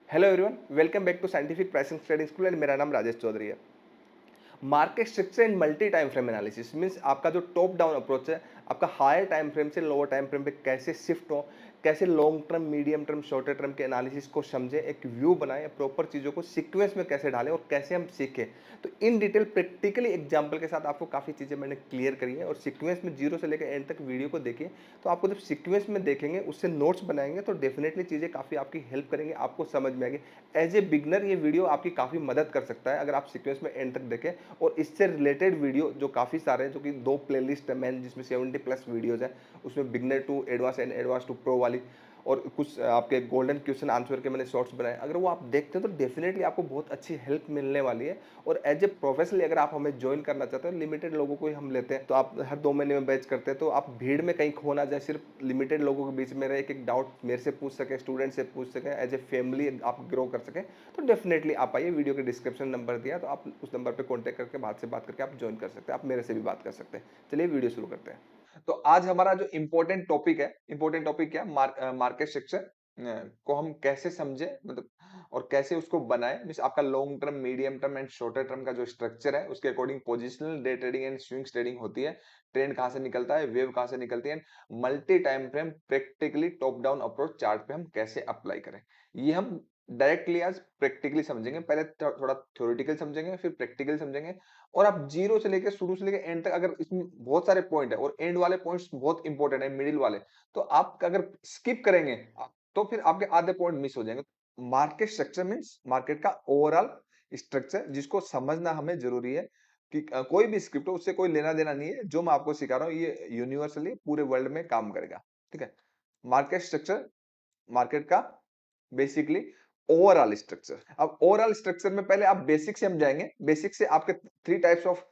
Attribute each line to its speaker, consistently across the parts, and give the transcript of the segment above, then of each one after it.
Speaker 1: Hello everyone, welcome back to scientific pricing trading school and मेरा नाम राजेश चौधरी है। Market structure and multi time frame analysis means आपका जो top down approach है, आपका हायर टाइम फ्रेम से लोअर टाइम फ्रेम पे कैसे शिफ्ट हो, कैसे long term, medium term, shorter term के एनालिसिस को समझें, एक व्यू बनाएं, प्रॉपर चीज़ों को सीक्वेंस में कैसे डालें और कैसे हम सीखें। तो इन डिटेल प्रैक्टिकली एग्जांपल के साथ आपको काफ़ी चीज़ें मैंने क्लियर करी है और सीक्वेंस में जीरो से लेकर एंड तक वीडियो को देखिए। तो आपको जब सीक्वेंस में देखेंगे, उससे नोट्स बनाएंगे तो डेफिनेटली चीज़ें काफ़ी आपकी हेल्प करेंगे, आपको समझ में आएगी। एज ए बिगनर ये वीडियो आपकी काफ़ी मदद कर सकता है अगर आप सीक्वेंस में एंड तक देखें। और इससे रिलेटेड वीडियो जो काफ़ी सारे हैं, जो कि 2 प्लेलिस्ट है मेन, जिसमें 70 प्लस वीडियोज़ हैं। उसमें beginner to advance and advance to pro वाली, और कुछ आपके गोल्डन क्वेश्चन आंसर के मैंने शॉर्ट्स बनाए। अगर वो आप देखते हैं तो डेफिनेटली आपको बहुत अच्छी हेल्प मिलने वाली है। और एज ए प्रोफेशनली अगर आप हमें ज्वाइन करना चाहते हो, लिमिटेड लोगों को ही हम लेते हैं, तो आप हर 2 महीने में बैच करते हैं, तो आप भीड़ में कहीं खो ना जाए, सिर्फ लिमिटेड लोगों के बीच में रहे, एक डाउट मेरे से पूछ सकें, स्टूडेंट से पूछ सकें, एज ए फैमिली आप ग्रो कर सकें। तो डेफिनेटली आप आइए, वीडियो के डिस्क्रिप्शन नंबर दिया, तो आप उस नंबर पे कांटेक्ट करके बात से बात करके आप ज्वाइन कर सकते हैं, आप मेरे से भी बात कर सकते हैं। चलिए वीडियो शुरू करते हैं। तो आज हमारा जो इम्पोर्टेंट टॉपिक है, इम्पोर्टेंट टॉपिक क्या है, मार्केट सेक्शन को हम कैसे समझे, मतलब और कैसे उसको बनाए। मींस आपका long term, medium term and shorter term का जो स्ट्रक्चर है, उसके according positional day trading and swings trading होती है। ट्रेंड कहां से निकलता है, वेव कहां से निकलती है, multi time frame practically top down approach chart पे हम कैसे अप्लाई करें, ये हम डायरेक्टली आज प्रैक्टिकली समझेंगे। पहले थोड़ा थ्योरेटिकल समझेंगे, फिर प्रैक्टिकल समझेंगे। और आप जीरो से लेकर, शुरू से लेकर एंड तक, अगर इसमें बहुत सारे पॉइंट है और एंड वाले पॉइंट्स बहुत इंपॉर्टेंट है, मिडिल वाले, तो आप अगर स्किप करेंगे तो फिर आपके आधे पॉइंट मिस हो जाएंगे। मार्केट स्ट्रक्चर मींस मार्केट का ओवरऑल स्ट्रक्चर, जिसको समझना हमें जरूरी है कि कोई भी स्क्रिप्ट हो, उससे कोई लेना देना नहीं है। जो मैं आपको सिखा रहा हूँ ये यूनिवर्सली पूरे वर्ल्ड में काम करेगा। ठीक है। मार्केट स्ट्रक्चर, मार्केट का बेसिकली ओवरऑल स्ट्रक्चर। अब ओवरऑल स्ट्रक्चर में पहले आप बेसिक से हम जाएंगे। बेसिक से आपके 3 टाइप्स ऑफ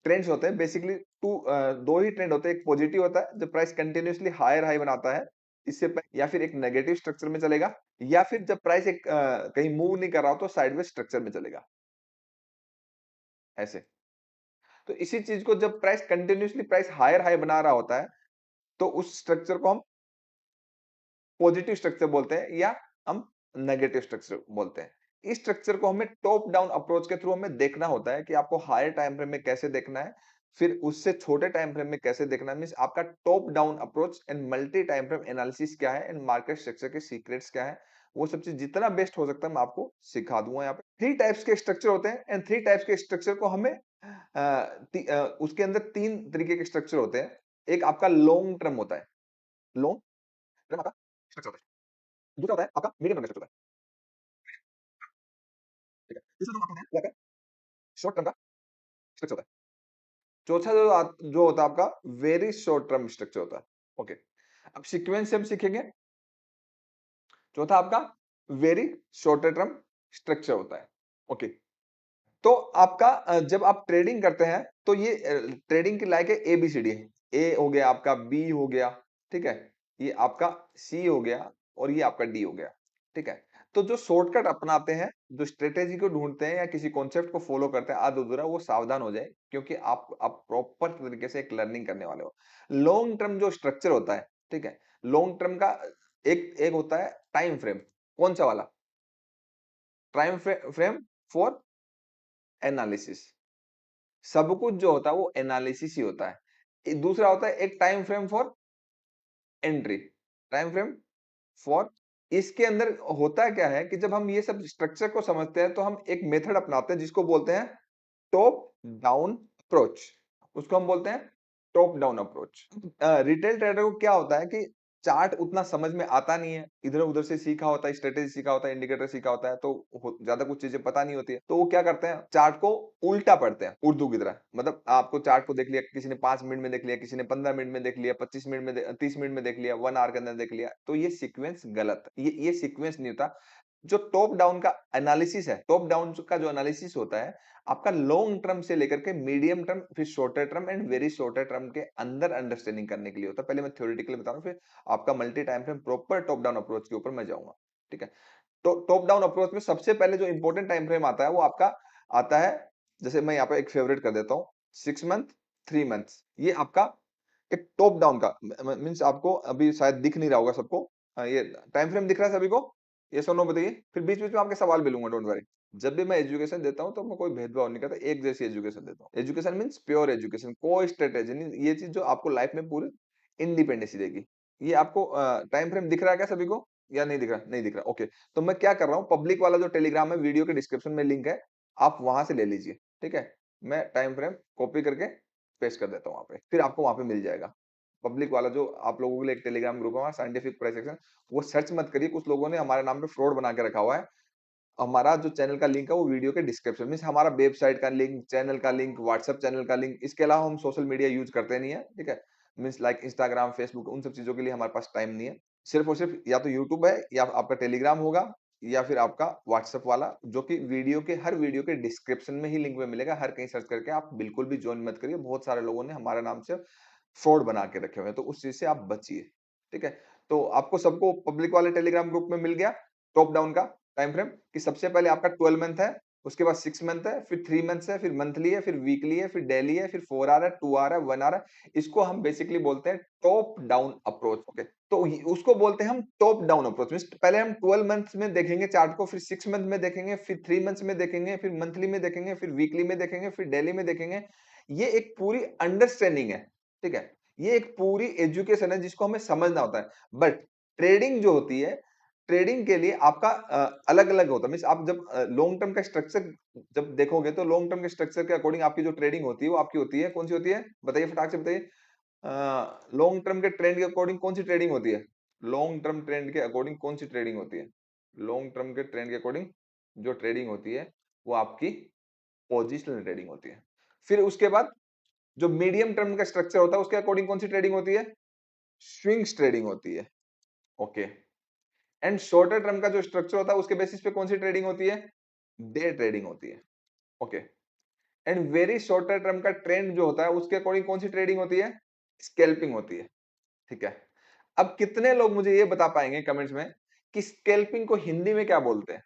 Speaker 1: ट्रेंड्स होते हैं बेसिकली। दो ही ट्रेंड होते हैं। एक पॉजिटिव होता है जब प्राइस कंटिन्यूअसली हायर हाई बनाता है, या फिर एक नेगेटिव स्ट्रक्चर में चलेगा, या फिर जब प्राइस एक कहीं मूव नहीं कर रहा हो तो साइडवेज स्ट्रक्चर में चलेगा, ऐसे। तो इसी चीज को जब price continuously price higher high बना रहा होता है, तो उस स्ट्रक्चर को हम पॉजिटिव स्ट्रक्चर बोलते हैं, या हम नेगेटिव स्ट्रक्चर बोलते हैं। इस स्ट्रक्चर को हमें टॉप डाउन अप्रोच के थ्रू हमें देखना होता है कि आपको हायर टाइम फ्रेम में कैसे देखना है, फिर उससे छोटे टाइम फ्रेम में कैसे देखना है। मींस आपका top down approach and multi time frame analysis क्या है, एंड मार्केट स्ट्रक्चर के सीक्रेट्स क्या है, वो सब चीज जितना बेस्ट हो सकता है मैं आपको सिखा दूंगा। यहाँ पे 3 टाइप्स के स्ट्रक्चर होते हैं, एंड 3 टाइप्स के स्ट्रक्चर को हमें उसके अंदर 3 तरीके के स्ट्रक्चर होते हैं। एक आपका लॉन्ग टर्म होता है, लॉन्ग टर्म आपका स्ट्रक्चर होता है। दूसरा होता है आपका मीडियम टर्म का स्ट्रक्चर होता है। ठीक है। तीसरा जो आपका है वो आपका शॉर्ट टर्म का स्ट्रक्चर होता है। चौथा जो होता है आपका वेरी शॉर्ट टर्म स्ट्रक्चर होता है। ओके। अब सीक्वेंस से हम सीखेंगे। चौथा आपका वेरी शॉर्टर टर्म स्ट्रक्चर होता है। ओके। तो आपका जब आप ट्रेडिंग करते हैं तो ये ट्रेडिंग की लाइक है ABCD है। ए हो गया आपका, बी हो गया, ठीक है, ये आपका सी हो गया, और ये आपका डी हो गया। ठीक है। तो जो शॉर्टकट अपनाते हैं, जो स्ट्रेटेजी को ढूंढते हैं या किसी कॉन्सेप्ट को फॉलो करते हैं आधा अधूरा, वो सावधान हो जाए, क्योंकि आप प्रॉपर तरीके से एक लर्निंग करने वाले हो। लॉन्ग टर्म जो स्ट्रक्चर होता है, ठीक है, लॉन्ग टर्म का एक एक होता है टाइम फ्रेम। कौन सा वाला? Time frame for analysis. सब कुछ जो होता है वो एनालिसिस ही होता है। दूसरा होता है एक time frame for entry, time frame for. इसके अंदर होता क्या है कि जब हम ये सब स्ट्रक्चर को समझते हैं तो हम एक मेथड अपनाते हैं जिसको बोलते हैं टॉप डाउन अप्रोच। उसको हम बोलते हैं top down approach. Retail trader को क्या होता है कि चार्ट उतना समझ में आता नहीं है, इधर उधर से सीखा होता है, स्ट्रेटेजी सीखा होता है, इंडिकेटर सीखा होता है, तो ज्यादा कुछ चीजें पता नहीं होती है। तो वो क्या करते हैं, चार्ट को उल्टा पढ़ते हैं उर्दू की तरह। मतलब आपको चार्ट को देख लिया, किसी ने 5 मिनट में देख लिया, किसी ने 15 मिनट में देख लिया, 25 मिनट में 30 मिनट में देख लिया, 1 आवर के अंदर देख लिया, तो ये सीक्वेंस गलत है। ये सीक्वेंस नहीं होता। जो टॉप डाउन का एनालिसिस है, टॉप डाउन का जो एनालिसिस होता है, आपका लॉन्ग टर्म से लेकर के मीडियम टर्म, फिर shorter term and very shorter term के अंदर अंडरस्टैंडिंग करने के लिए होता है। पहले मैं थ्योरेटिकली बता रहा हूँ, फिर आपका multi time frame proper top down approach के ऊपर मैं जाऊंगा। ठीक है। तो टॉप डाउन अप्रोच में सबसे पहले जो इंपॉर्टेंट टाइम फ्रेम आता है वो आपका आता है, जैसे मैं यहाँ पे एक फेवरेट कर देता हूँ, 6 मंथ, 3 मंथ। ये आपका एक टॉप डाउन का मीन्स आपको अभी शायद दिख नहीं रहा होगा सबको। ये टाइम फ्रेम दिख रहा है सभी को?
Speaker 2: यस और नो बताइए, फिर बीच-बीच में आपके सवाल भी लूँगा, डोंट वरी। जब भी मैं एजुकेशन देता हूँ तो मैं कोई भेदभाव नहीं करता, एक जैसी एजुकेशन देता हूँ। एजुकेशन मीन्स प्योर एजुकेशन, कोई स्ट्रैटेजी नहीं, ये चीज़ जो आपको लाइफ में पूरी इंडिपेंडेंसी देगी। ये आपको टाइम फ्रेम दिख रहा है क्या सभी को? या नहीं दिख रहा? नहीं दिख रहा, ओके। तो मैं क्या कर रहा हूँ, पब्लिक वाला जो टेलीग्राम है, वीडियो के डिस्क्रिप्शन में लिंक है, आप वहाँ से ले लीजिए, ठीक है? मैं टाइम फ्रेम कॉपी करके पेस्ट कर देता हूँ वहाँ पे, फिर आपको वहाँ पे मिल जाएगा। पब्लिक वाला जो आप लोगों के लिए एक टेलीग्राम ग्रुप है, वहाँ साइंटिफिक प्राइस एक्शन, वो सर्च मत करिए, कुछ लोगों ने हमारे नाम पे फ्रॉड बना के रखा हुआ है। हमारा जो चैनल का लिंक है वो वीडियो के डिस्क्रिप्शन मीन्स हमारा वेबसाइट का लिंक, चैनल का लिंक, व्हाट्सएप चैनल का लिंक, इसके अलावा हम सोशल मीडिया यूज करते नहीं है, ठीक है? मीन्स लाइक इंस्टाग्राम, फेसबुक, उन सब चीजों के लिए हमारे पास टाइम नहीं है। सिर्फ और सिर्फ या तो यूट्यूब है, या आपका टेलीग्राम होगा, या फिर आपका व्हाट्सएप वाला, जो कि हर वीडियो के डिस्क्रिप्शन में ही लिंक में मिलेगा। हर कहीं सर्च करके आप बिल्कुल भी ज्वाइन मत करिए, बहुत सारे लोगों ने हमारे नाम से फ्रॉड बना के रखे हुए हैं, तो उस चीज से आप बचिए, ठीक है? तो आपको सबको पब्लिक वाले टेलीग्राम ग्रुप में मिल गया टॉप डाउन का टाइम फ्रेम, कि सबसे पहले आपका 12 मंथ है, उसके बाद 6 मंथ है, फिर 3 मंथ्स है, फिर मंथली है, फिर वीकली है, फिर डेली है, फिर 4 आवर है, 2 आवर है, 1 आवर है। इसको हम बेसिकली बोलते हैं टॉप डाउन अप्रोच, ओके? तो उसको बोलते हैं हम टॉप डाउन अप्रोच, मींस पहले हम 12 मंथ्स में देखेंगे चार्ट को, फिर 6 मंथ में देखेंगे, फिर 3 मंथ्स में देखेंगे, फिर मंथली में देखेंगे, फिर वीकली में देखेंगे, फिर डेली में देखेंगे। ये एक पूरी अंडरस्टैंडिंग है, ठीक है? ये एक पूरी एजुकेशन है जिसको हमें समझना होता है। बट ट्रेडिंग जो होती है, ट्रेडिंग के लिए आपका अलग-अलग होता है। मीन्स आप जब लॉन्ग टर्म का स्ट्रक्चर जब देखोगे, तो लॉन्ग टर्म के स्ट्रक्चर के अकॉर्डिंग आपकी जो ट्रेडिंग होती है, वो आपकी होती है, कौन-सी होती है? बताइए, फटाक से बताइए। लॉन्ग टर्म के ट्रेंड के अकॉर्डिंग कौन-सी ट्रेडिंग होती है? लॉन्ग टर्म ट्रेंड के अकॉर्डिंग कौन-सी ट्रेडिंग होती है? लॉन्ग टर्म के ट्रेंड के अकॉर्डिंग जो ट्रेडिंग होती है, वो आपकी पोजिशनल ट्रेडिंग होती है। फिर उसके बाद जो मीडियम टर्म का स्ट्रक्चर होता है, उसके अकॉर्डिंग कौन-सी ट्रेडिंग होती है? स्विंग्स ट्रेडिंग होती है, ओके। एंड शॉर्टर टर्म का जो स्ट्रक्चर होता है, उसके बेसिस पे कौन सी ट्रेडिंग होती है? डे ट्रेडिंग होती है, okay. And very shorter term का ट्रेंड जो होता है, उसके अकॉर्डिंग कौन सी ट्रेडिंग होती है? स्कैल्पिंग होती है, ठीक है। अब कितने लोग मुझे ये बता पाएंगे कमेंट्स में कि स्कैल्पिंग को हिंदी में क्या बोलते हैं?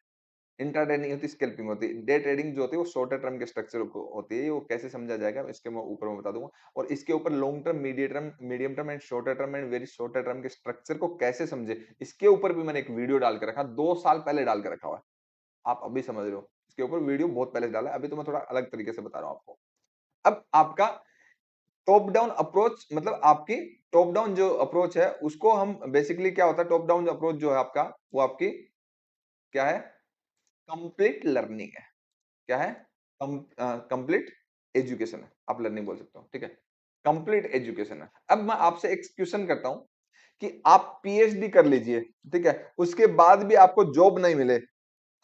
Speaker 2: इंट्राडे नहीं होती, स्कैल्पिंग होती है। डे ट्रेडिंग जो होती है वो शॉर्टर टर्म के स्ट्रक्चर को होती है, वो कैसे समझा जाएगा इसके मैं ऊपर में बता दूंगा। और इसके ऊपर long term, medium term and shorter term and very shorter term के स्ट्रक्चर को कैसे समझे, इसके ऊपर भी मैंने एक वीडियो डाल के रखा, 2 साल पहले डाल के रखा हुआ है। आप अभी समझ रहे हो, इसके ऊपर वीडियो बहुत पहले से डाला है, अभी तो मैं थोड़ा अलग तरीके से बता रहा हूँ आपको। अब आपका टॉप डाउन अप्रोच, मतलब आपकी टॉप डाउन जो अप्रोच है, उसको हम बेसिकली क्या होता है, टॉप डाउन अप्रोच जो है आपका, वो आपकी क्या है? कंप्लीट लर्निंग है। क्या है? कंप्लीट एजुकेशन है, आप लर्निंग बोल सकते हो, ठीक है? कंप्लीट एजुकेशन है। अब मैं आपसे एक क्वेश्चन करता हूं कि आप पीएचडी कर लीजिए, ठीक है, उसके बाद भी आपको जॉब नहीं मिले,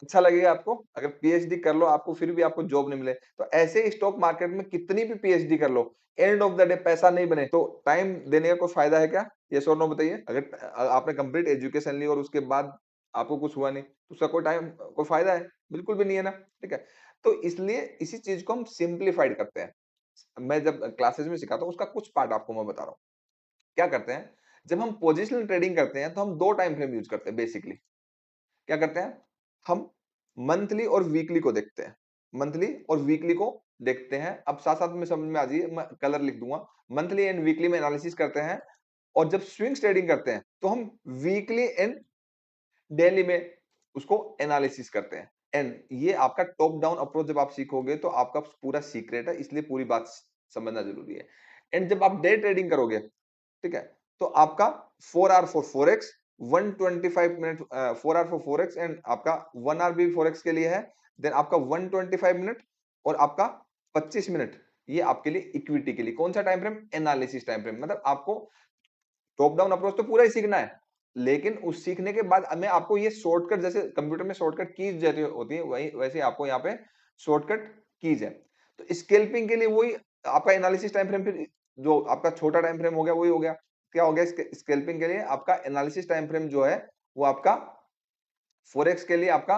Speaker 2: अच्छा लगेगा आपको? अगर पीएचडी कर लो, आपको फिर भी आपको जॉब नहीं मिले, तो ऐसे ही स्टॉक मार्केट में कितनी भी पीएचडी कर लो, एंड ऑफ द डे पैसा नहीं बने, तो टाइम देने का कोई फायदा है क्या? यस और नो बताइए। अगर आपने कंप्लीट एजुकेशन ली और उसके बाद आपको कुछ हुआ नहीं, तो उसका कोई फायदा है? बिल्कुल भी नहीं है ना, ठीक है? तो इसलिए इसी चीज को हम सिंप्लीफाइड करते हैं। मैं जब क्लासेस में सिखाता हूँ, उसका कुछ पार्ट आपको मैं बता रहा हूँ। क्या करते हैं, जब हम पोजिशनल ट्रेडिंग करते हैं, तो हम दो टाइम फ्रेम यूज करते हैं बेसिकली। क्या करते हैं, हम मंथली और वीकली को देखते हैं, मंथली और वीकली को देखते हैं। अब साथ साथ में समझ में आ जाइए, मैं कलर लिख दूंगा। मंथली एंड वीकली में एनालिसिस करते हैं, और जब स्विंग ट्रेडिंग करते हैं, तो हम वीकली एंड डेली में उसको एनालिसिस करते हैं। एंड ये आपका टॉप डाउन अप्रोच जब आप सीखोगे, तो आपका पूरा सीक्रेट है, इसलिए पूरी बात समझना जरूरी है। एंड जब आप डे ट्रेडिंग करोगे, ठीक है, तो आपका 4 hour for forex, 125 minute 4 hour for forex, and आपका 1 आवर भी फोरेक्स के लिए है। देन आपका 125 मिनट और आपका 25 मिनट, ये आपके लिए इक्विटी के लिए। कौन सा time frame? Analysis time frame. मतलब आपको टॉप डाउन अप्रोच तो पूरा ही सीखना है, लेकिन उस सीखने के बाद मैं आपको ये शॉर्टकट, जैसे कंप्यूटर में शॉर्टकट कीज जैसे होती है, वही वैसे आपको यहाँ पे शॉर्टकट कीज है। तो स्केल्पिंग के लिए वही आपका एनालिसिस टाइम फ्रेम, फिर जो आपका छोटा टाइम फ्रेम हो गया, वही हो गया। क्या हो गया? स्केल्पिंग के लिए आपका एनालिसिस टाइम फ्रेम जो है, वो आपका फोरेक्स के लिए आपका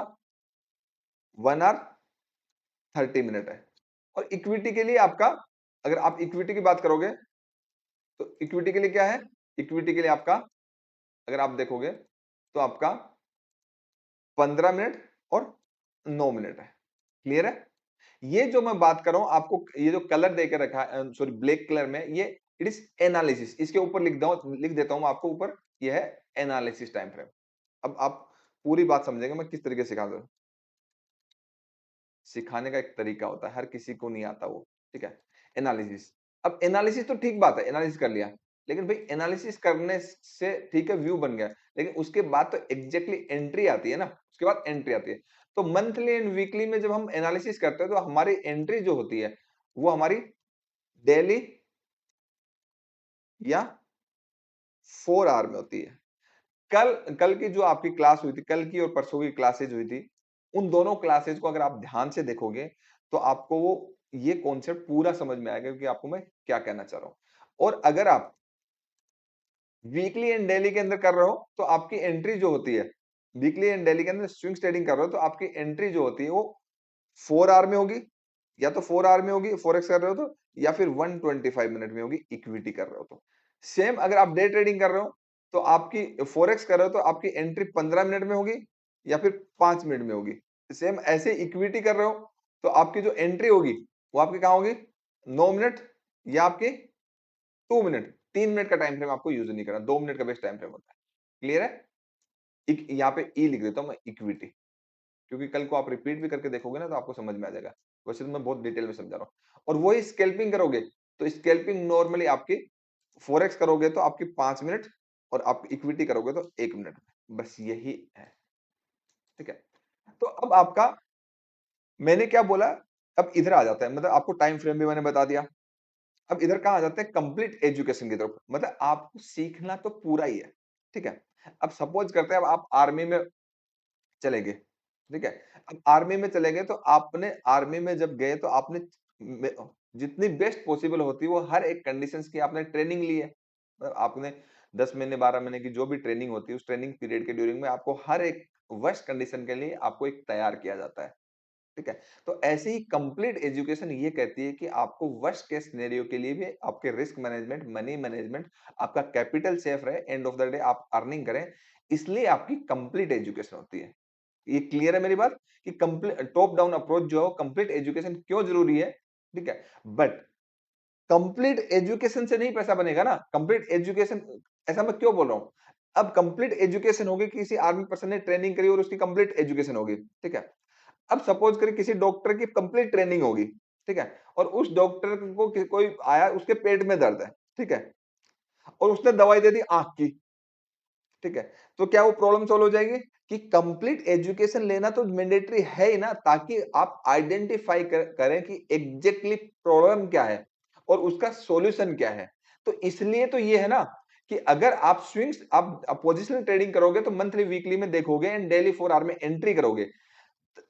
Speaker 2: 1 आवर 30 मिनट है। और इक्विटी के लिए आपका, अगर आप इक्विटी की बात करोगे, तो इक्विटी के लिए क्या है? इक्विटी के लिए आपका, अगर आप देखोगे, तो आपका 15 मिनट और 9 मिनट है। क्लियर है? ये जो मैं बात कर रहा हूं आपको, ये जो कलर देकर रखा है, सॉरी ब्लैक कलर में, ये इट इज एनालिसिस। इसके ऊपर लिख देता हूं मैं आपको ऊपर, ये है एनालिसिस टाइम फ्रेम। अब आप पूरी बात समझेंगे मैं किस तरीके से सिखाता हूँ। सिखाने का एक तरीका होता है, हर किसी को नहीं आता वो, ठीक है? एनालिसिस। अब एनालिसिस तो ठीक बात है, एनालिसिस कर लिया। लेकिन भई एनालिसिस करने से ठीक है व्यू बन गया, लेकिन उसके बाद तो एग्ज़ैक्टली एंट्री आती है ना, उसके बाद एंट्री आती है। तो मंथली एंड वीकली में जब हम एनालिसिस करते हैं तो हमारी एंट्री जो होती है, वो हमारी डेली या 4 आवर में होती है। कल कल की जो आपकी क्लास हुई थी, कल की और परसों की क्लासेज हुई थी, उन दोनों क्लासेज को अगर आप ध्यान से देखोगे, तो आपको वो ये कॉन्सेप्ट पूरा समझ में आएगा कि आपको मैं क्या कहना चाह रहा हूँ। और अगर आप वीकली एंड डेली के अंदर कर रहे हो, तो आपकी एंट्री जो होती है, वीकली एंड डेली के अंदर स्विंग ट्रेडिंग कर रहे हो, तो आपकी एंट्री जो होती है वो 4 आवर में होगी, या तो 4 आवर में होगी फॉरेक्स कर रहे हो तो, या फिर 125 मिनट में होगी इक्विटी कर रहे हो तो। सेम अगर आप डे ट्रेडिंग कर रहे हो, तो आपकी फॉरेक्स कर रहे हो तो आपकी एंट्री 15 मिनट में होगी या फिर 5 मिनट में होगी। सेम ऐसे इक्विटी कर रहे हो, तो आपकी जो एंट्री होगी, वो आपकी कहाँ होगी? 9 मिनट या आपकी 2 मिनट, 3 मिनट का टाइम फ्रेम आपको यूज़ नहीं करना, 2 मिनट का बेस्ट टाइम फ्रेम होता है। क्लियर है? इक यहाँ पे ई लिख देता हूँ मैं इक्विटी। क्योंकि कल को आप रिपीट भी करके देखोगे ना तो आपको समझ में आ जाएगा। वैसे तो मैं बहुत डिटेल में समझा रहा हूँ। और वही स्कैल्पिंग करोगे, तो स्कैल्पिंग नॉर्मली आपकी फॉरेक्स करोगे तो आपकी 5 मिनट और आप इक्विटी करोगे तो 1 मिनट में। बस यही है, ठीक है? तो अब आपका मैंने क्या बोला, अब इधर आ जाता है मतलब आपको टाइम फ्रेम भी मैंने बता दिया। अब इधर कहाँ आ जाते हैं कंप्लीट एजुकेशन की तरफ। मतलब आपको सीखना तो पूरा ही है, ठीक है? अब सपोज़ करते हैं अब आप आर्मी में चले गए, ठीक है? अब आर्मी में चले गए तो आपने आर्मी में जब गए तो आपने में जितनी बेस्ट पॉसिबल होती है वो हर एक कंडीशंस की आपने ट्रेनिंग ली है। आपने 10 महीने 12 महीने की जो भी ट्रेनिंग होती है उस ट्रेनिंग पीरियड के ड्यूरिंग में आपको हर एक वर्स्ट कंडीशन के लिए आपको एक तैयार किया जाता है। ठीक है? तो ऐसे ही कंप्लीट एजुकेशन ये कहती है कि आपको वर्स्ट केस सिनेरियो के लिए भी आपके रिस्क मैनेजमेंट, मनी मैनेजमेंट, आपका कैपिटल सेफ रहे, एंड ऑफ द डे आप अर्निंग करें, इसलिए आपकी कंप्लीट एजुकेशन होती है। ये क्लियर है मेरी बात कि टॉप डाउन अप्रोच जो है कंप्लीट एजुकेशन क्यों जरूरी है, ठीक है? बट कंप्लीट एजुकेशन से नहीं पैसा बनेगा ना। कंप्लीट एजुकेशन ऐसा मैं क्यों बोल रहा हूं? अब कंप्लीट एजुकेशन होगी, किसी आर्मी पर्सन ने ट्रेनिंग करी और उसकी कंप्लीट एजुकेशन होगी, ठीक है? अब सपोज करिए किसी डॉक्टर की कंप्लीट ट्रेनिंग होगी, ठीक है? और उस डॉक्टर को कोई आया, उसके पेट में दर्द है, ठीक है? और उसने दवाई दे दी आंख की, ठीक है? तो क्या वो प्रॉब्लम सॉल्व हो जाएगी? कि कंप्लीट एजुकेशन लेना तो मैंडेटरी है ही ना, ताकि आप आइडेंटिफाई करें कि एग्जैक्टली प्रॉब्लम क्या है और उसका सॉल्यूशन क्या है। तो इसलिए तो ये है ना कि अगर आप स्विंग्स आप पोजिशनल ट्रेडिंग करोगे तो मंथली वीकली में देखोगे एंड डेली 4 आवर में एंट्री करोगे।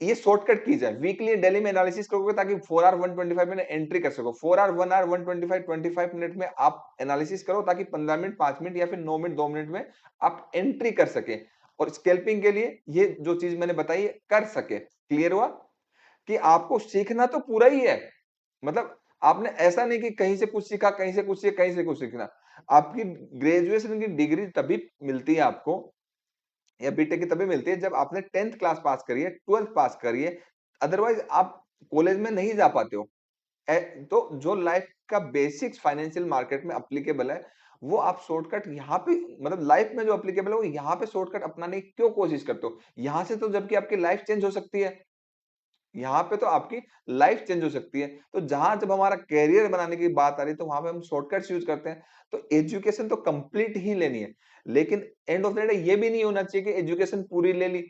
Speaker 2: ये शॉर्टकट कीज है, वीकली डेली में एनालिसिस करोगे ताकि 4 आवर 125 मिनट एंट्री कर सको। 4 आवर 1 आवर 125 25 मिनट में आप एनालिसिस करो ताकि 15 मिनट 5 मिनट या फिर 9 मिनट 2 मिनट में आप एंट्री कर सके। और स्कैल्पिंग के लिए ये जो चीज मैंने बताई है कर सके। क्लियर हुआ कि आपको सीखना तो पूरा ही है। मतलब आपने ऐसा नहीं कि कहीं से कुछ सीखा, कहीं से कुछ सीखा, कहीं से कुछ सीखना। आपकी ग्रेजुएशन की डिग्री तभी मिलती है आपको, या बीटेक की तभी मिलती है जब आपने 10th क्लास पास करी है, 12th पास करी है। अदरवाइज आप कॉलेज में नहीं जा पाते हो। तो जो लाइफ का बेसिक्स फाइनेंशियल मार्केट में एप्लीकेबल है, वो आप शॉर्टकट यहाँ पे मतलब लाइफ में जो एप्लीकेबल है वो यहाँ पे शॉर्टकट अपनाने की क्यों कोशिश करते हो? यहाँ से तो जबकि आपकी लाइफ चेंज हो सकती है। यहाँ पे तो आपकी लाइफ चेंज हो सकती है। तो जहां जब हमारा करियर बनाने की बात आ रही है तो वहां पे हम शॉर्टकट्स यूज करते हैं। तो एजुकेशन तो कंप्लीट ही लेनी है, लेकिन एंड ऑफ द डे ये भी नहीं होना चाहिए कि एजुकेशन पूरी ले ली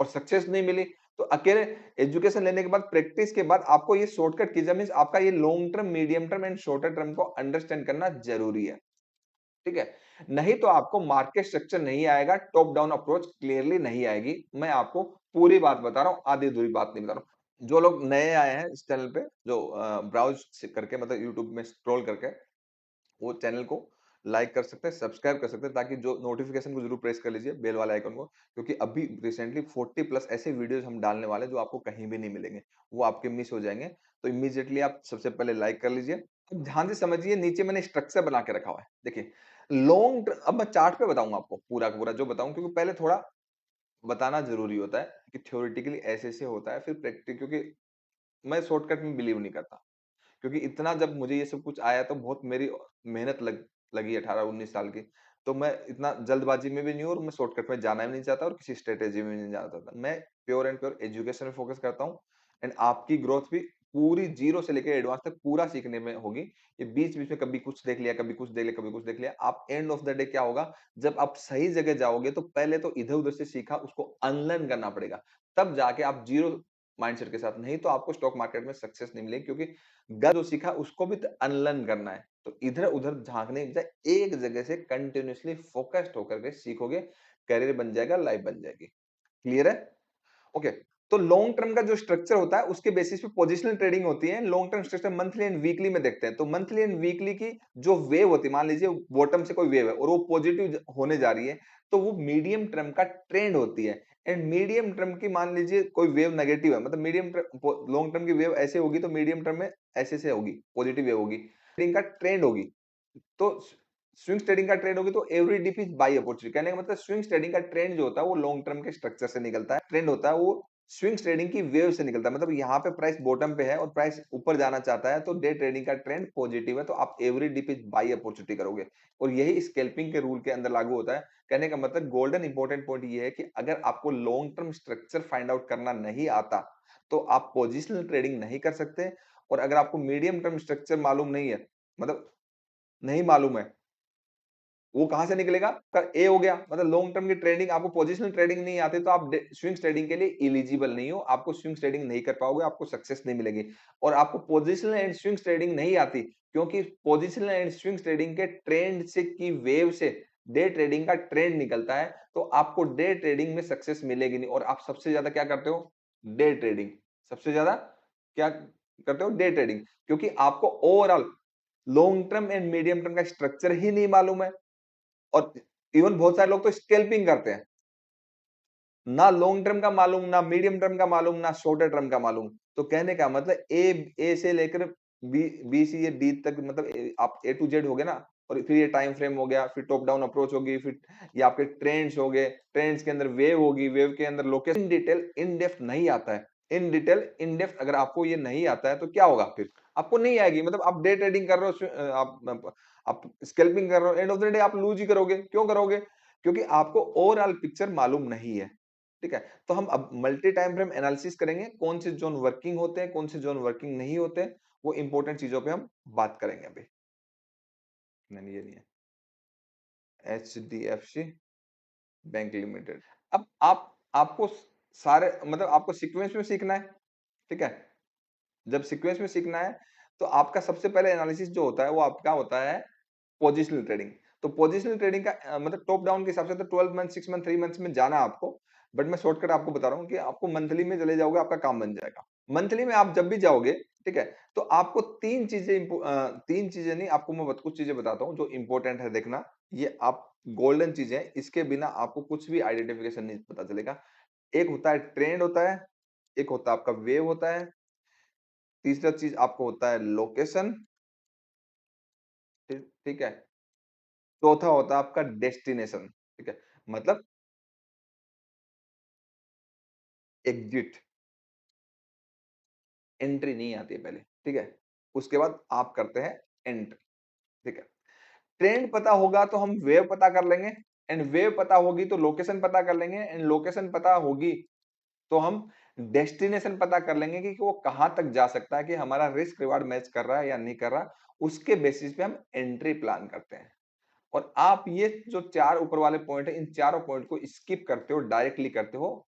Speaker 2: और सक्सेस नहीं मिली। तो अकेले एजुकेशन लेने के बाद प्रैक्टिस के बाद आपको ये शॉर्टकट कीजिए, मीन्स आपका ये long term, medium term and shorter term को अंडरस्टैंड करना जरूरी है। ठीक है? नहीं तो आपको मार्केट स्ट्रक्चर नहीं आएगा, टॉप डाउन अप्रोच क्लियरली नहीं आएगी। मैं आपको पूरी बात बता रहा हूँ, आधी-अधूरी बात नहीं बता रहा हूँ। जो लोग नए आए हैं इस चैनल पे, जो ब्राउज़ से करके मतलब यूट्यूब में स्क्रॉल करके वो चैनल को लाइक कर सकते हैं, सब्सक्राइब कर सकते हैं, ताकि जो नोटिफिकेशन को जरूर प्रेस कर लीजिए, बेल वाले आइकन को, क्योंकि अभी रिसेंटली 40 प्लस ऐसे वीडियोस हम डालने वाले हैं जो आपको कहीं भी नहीं मिलेंगे, वो आपके मिस हो जाएंगे। तो इमीडिएटली आप सबसे पहले लाइक कर लीजिए। अब ध्यान से समझिए, नीचे मैंने स्ट्रक्चर बना के रखा हुआ है, देखिए अब मैं चार्ट पे बताऊंगा आपको पूरा का पूरा जो बताऊं, क्योंकि पहले थोड़ा बताना जरूरी होता है कि थ्योरेटिकली ऐसे ऐसे होता है, फिर प्रैक्टिकल, क्योंकि मैं शॉर्टकट में बिलीव नहीं करता। क्योंकि इतना जब मुझे ये सब कुछ आया तो बहुत मेरी मेहनत लगी 18-19 साल की। तो मैं इतना जल्दबाजी में भी नहीं हूँ और मैं शॉर्टकट में जाना भी नहीं चाहता और किसी स्ट्रेटेजी में नहीं जाना चाहता। मैं प्योर एंड प्योर एजुकेशन में फोकस करता हूँ एंड आपकी ग्रोथ भी पूरी जीरो से लेकर एडवांस तक पूरा सीखने में होगी। ये बीच-बीच में कभी कुछ देख लिया, कभी कुछ देख लिया, कभी कुछ देख लिया। आप एंड ऑफ द डे क्या होगा, जब आप सही जगह जाओगे तो पहले तो इधर-उधर से सीखा उसको अनलर्न करना पड़ेगा। तब जाके आप जीरो माइंडसेट के साथ, नहीं तो आपको स्टॉक मार्केट में सक्सेस नहीं मिलेगी, क्योंकि गलत जो सीखा उसको भी तो अनलर्न करना है। तो इधर-उधर झाँकने की बजाय एक जगह से कंटीन्यूअसली फोकस्ड होकर के सीखोगे, करियर बन जाएगा, लाइफ बन जाएगी। क्लियर है? ओके। तो लॉन्ग टर्म का जो स्ट्रक्चर होता है उसके बेसिस पे पोजिशनल ट्रेडिंग होती है। Long term structure monthly and weekly में देखते हैं। तो मंथली एंड वीकली की जो वेव होती है, मान लीजिए बॉटम से कोई वेव है और वो पॉजिटिव होने जा रही है, तो वो मीडियम टर्म का ट्रेंड होती है। एंड मीडियम टर्म की मान लीजिए कोई वेव नेगेटिव है, मतलब मीडियम टर्म लॉन्ग टर्म की वेव ऐसे होगी तो मीडियम टर्म में ऐसे से होगी, पॉजिटिव वेव होगी, ट्रेडिंग का ट्रेंड होगी। तो स्विंग ट्रेडिंग का ट्रेंड होगी तो every dip is buy opportunity. कहने का मतलब स्विंग ट्रेडिंग का ट्रेंड जो होता है वो लॉन्ग टर्म के स्ट्रक्चर से निकलता है। ट्रेंड होता है वो स्विंग ट्रेडिंग की वेव से निकलता है। मतलब यहाँ पे प्राइस बॉटम पे है और प्राइस ऊपर जाना चाहता है, तो डे ट्रेडिंग का ट्रेंड पॉजिटिव है, तो आप every dip is buy opportunity करोगे। और यही स्कैल्पिंग के रूल के अंदर लागू होता है। कहने का मतलब गोल्डन इंपॉर्टेंट पॉइंट ये है कि अगर आपको long term structure find out करना नहीं आता, तो आप पोजिशनल ट्रेडिंग नहीं कर सकते। और अगर आपको मीडियम टर्म स्ट्रक्चर मालूम नहीं है, मतलब नहीं मालूम है, वो कहाँ से निकलेगा? ए हो गया, मतलब लॉन्ग टर्म की ट्रेडिंग, आपको पोजिशनल ट्रेडिंग नहीं आती तो आप स्विंग ट्रेडिंग के लिए एलिजिबल नहीं हो, आपको स्विंग ट्रेडिंग नहीं कर पाओगे, आपको सक्सेस नहीं मिलेगी। और आपको पोजिशनल एंड स्विंग ट्रेडिंग नहीं आती क्योंकि पोजिशनल एंड स्विंग ट्रेडिंग के ट्रेंड से की वेव से डे ट्रेडिंग का ट्रेंड निकलता है, तो आपको डे ट्रेडिंग में सक्सेस मिलेगी नहीं। और आप सबसे ज्यादा क्या करते हो? Day trading. सबसे ज्यादा क्या करते हो? Day trading. क्योंकि आपको overall long term and medium term का स्ट्रक्चर ही नहीं मालूम है। और इवन बहुत सारे लोग तो स्कैल्पिंग करते हैं। ना लॉन्ग टर्म का मालूम, ना मीडियम टर्म का मालूम, ना शॉर्टर टर्म का मालूम। तो कहने का मतलब ए से लेकर बी सी या डी तक, मतलब आप ए टू जेड हो गए ना। और फिर ये टाइम फ्रेम हो गया, फिर टॉप डाउन अप्रोच होगी, फिर ये आपके ट्रेंड्स हो गए, ट्रेंड्स के अंदर वेव होगी, वेव के अंदर location, in detail in depth नहीं आता है। इन डिटेल इन डेप्थ अगर आपको ये नहीं आता है तो क्या होगा फिर? आपको नहीं आएगी। मतलब आप डे ट्रेडिंग कर रहे हो, आप स्कैल्पिंग कर रहे हो, एंड ऑफ द डे आप लूज ही करोगे। क्यों करोगे? क्योंकि आपको ओवरऑल पिक्चर मालूम नहीं है। ठीक है? तो हम अब मल्टी टाइम फ्रेम एनालिसिस करेंगे, कौन से जोन वर्किंग होते हैं, कौन से जोन वर्किंग नहीं होते, वो इंपॉर्टेंट चीजों पे हम बात करेंगे अभी। नहीं, ये नहीं है। HDFC bank limited. अब आपको सारे, मतलब आपको सीक्वेंस में सीखना है। ठीक है? जब सीक्वेंस में सीखना है, तो आपका सबसे पहले एनालिसिस जो होता है वो आपका होता है पोजिशनल ट्रेडिंग। तो पोजिशनल ट्रेडिंग का मतलब टॉप डाउन के हिसाब से तो 12 मंथ, 6 मंथ, 3 मंथ्स में जाना है आपको। बट मैं शॉर्टकट आपको बता रहा हूँ कि आपको मंथली में चले जाओगे, आपका काम बन जाएगा। मंथली में आप जब भी जाओगे, ठीक है, तो आपको 3 चीजें नहीं, आपको मैं कुछ चीजें बताता हूँ जो इंपॉर्टेंट है देखना। ये आप गोल्डन चीजें हैं, इसके बिना आपको कुछ भी आइडेंटिफिकेशन नहीं पता चलेगा। एक होता है ट्रेंड होता है, एक होता है आपका वेव होता है, तीसरा चीज आपको होता है लोकेशन। ठीक ठीक है? चौथा होता है आपका डेस्टिनेशन। ठीक है? मतलब एग्जिट, एंट्री नहीं आती है पहले। ठीक है? उसके बाद आप करते हैं एंटर। ठीक है? ट्रेंड पता होगा तो हम वेव पता कर लेंगे, एंड वेव पता होगी तो लोकेशन पता कर लेंगे, एंड लोकेशन पता होगी तो हम डेस्टिनेशन पता कर लेंगे कि वो कहां तक जा सकता है, कि हमारा रिस्क रिवार्ड मैच कर रहा है या नहीं कर रहा। उसके बेसिस पे हम एंट्री प्लान करते हैं। और आप ये जो 4 ऊपर वाले पॉइंट है, इन चारों पॉइंट को स्किप करते हो, डायरेक्टली करते हो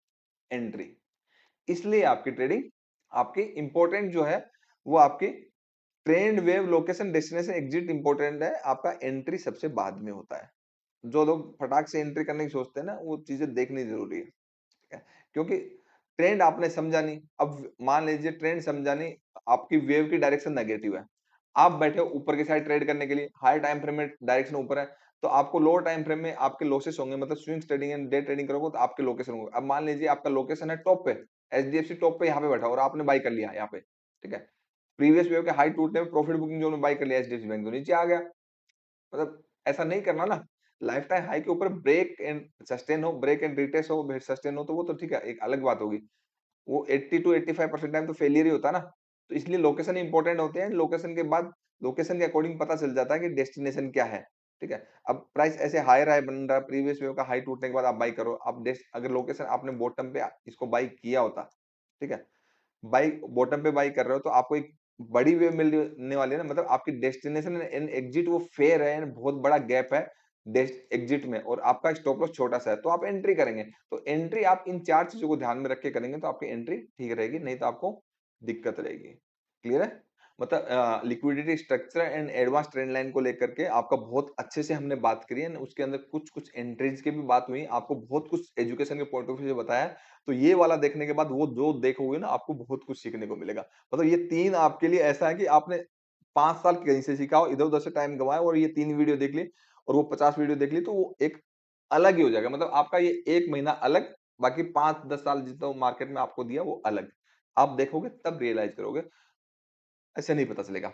Speaker 2: एंट्री। इसलिए आपकी ट्रेडिंग, आपकी इंपॉर्टेंट जो है वो आपकी trend, wave, location, destination, exit important है, आपका एंट्री सबसे बाद में होता है। जो लोग फटाक से एंट्री करने की सोचते हैं ना, वो चीजें देखनी जरूरी है। ठीक है? क्योंकि ट्रेंड आपने समझा नहीं, अब मान लीजिए ट्रेंड समझा नहीं, आपकी वेव की डायरेक्शन नेगेटिव है, आप बैठे हो ऊपर की साइड ट्रेड करने के लिए, हाई टाइम फ्रेम में डायरेक्शन ऊपर है, तो आपको लोअर टाइम फ्रेम में आपके लॉसेस होंगे, मतलब swing trading and day trading करोगे तो आपके लोकेशन होंगे। अब मान लीजिए आपका लोकेशन है टॉप पे, एचडीएफसी टॉप पे यहाँ पे बैठा और आपने बाई कर लिया यहाँ पे। ठीक है? प्रीवियस वेव के हाई टूटने में प्रॉफिट बुकिंग जोन में बाई कर लिया, एचडीएफसी बैंक तो नीचे आ गया। मतलब ऐसा नहीं करना ना। लाइफ टाइम हाई के ऊपर ब्रेक एंड सस्टेन हो, ब्रेक एंड रिटेस्ट हो, सस्टेन हो, तो वो तो ठीक है, एक अलग बात होगी। वो 80 टू 85% टाइम तो फेलियर ही होता है ना। तो इसलिए लोकेशन इंपॉर्टेंट होते हैं। लोकेशन के बाद, लोकेशन के अकॉर्डिंग पता चल जाता है कि डेस्टिनेशन क्या है। ठीक है? अब प्राइस ऐसे हायर हाई बन रहा है, प्रीवियस वेव का हाई टूटने के बाद आप बाय करो। आप डेस अगर लोकेशन आपने बॉटम पे इसको बाय किया होता, ठीक है? बाय बॉटम पे बाय कर रहे हो तो आपको एक बड़ी वेव मिलने वाली है ना, मतलब आपकी डेस्टिनेशन एंड एग्जिट वो फेयर है एंड बहुत बड़ा गैप है एग्जिट में, और आपका स्टॉप लॉस छोटा सा है, तो आप एंट्री करेंगे। तो एंट्री आप इन 4 चीजों को ध्यान में रख के करेंगे तो आपकी एंट्री ठीक रहेगी, नहीं तो आपको दिक्कत रहेगी। क्लियर है? मतलब liquidity structure and advance trend line को लेकर के आपका बहुत अच्छे से हमने बात करी है, उसके अंदर कुछ कुछ एंट्रीज की भी बात हुई, आपको बहुत कुछ एजुकेशन के पॉइंट ऑफ व्यू से बताया। तो ये वाला देखने के बाद वो जो देखोगे ना, आपको बहुत कुछ सीखने को मिलेगा। मतलब ये 3 आपके लिए ऐसा है कि आपने 5 साल कहीं से सीखा हो, इधर-उधर से टाइम गँवाया और ये 3 वीडियो देख ली और वो 50 वीडियो देख ली, तो वो एक अलग ही हो जाएगा। मतलब आपका ये 1 महीना अलग, बाकी 5-10 साल जितना मार्केट में आपको दिया वो अलग। आप देखोगे तब रियलाइज़ करोगे, ऐसे नहीं पता चलेगा।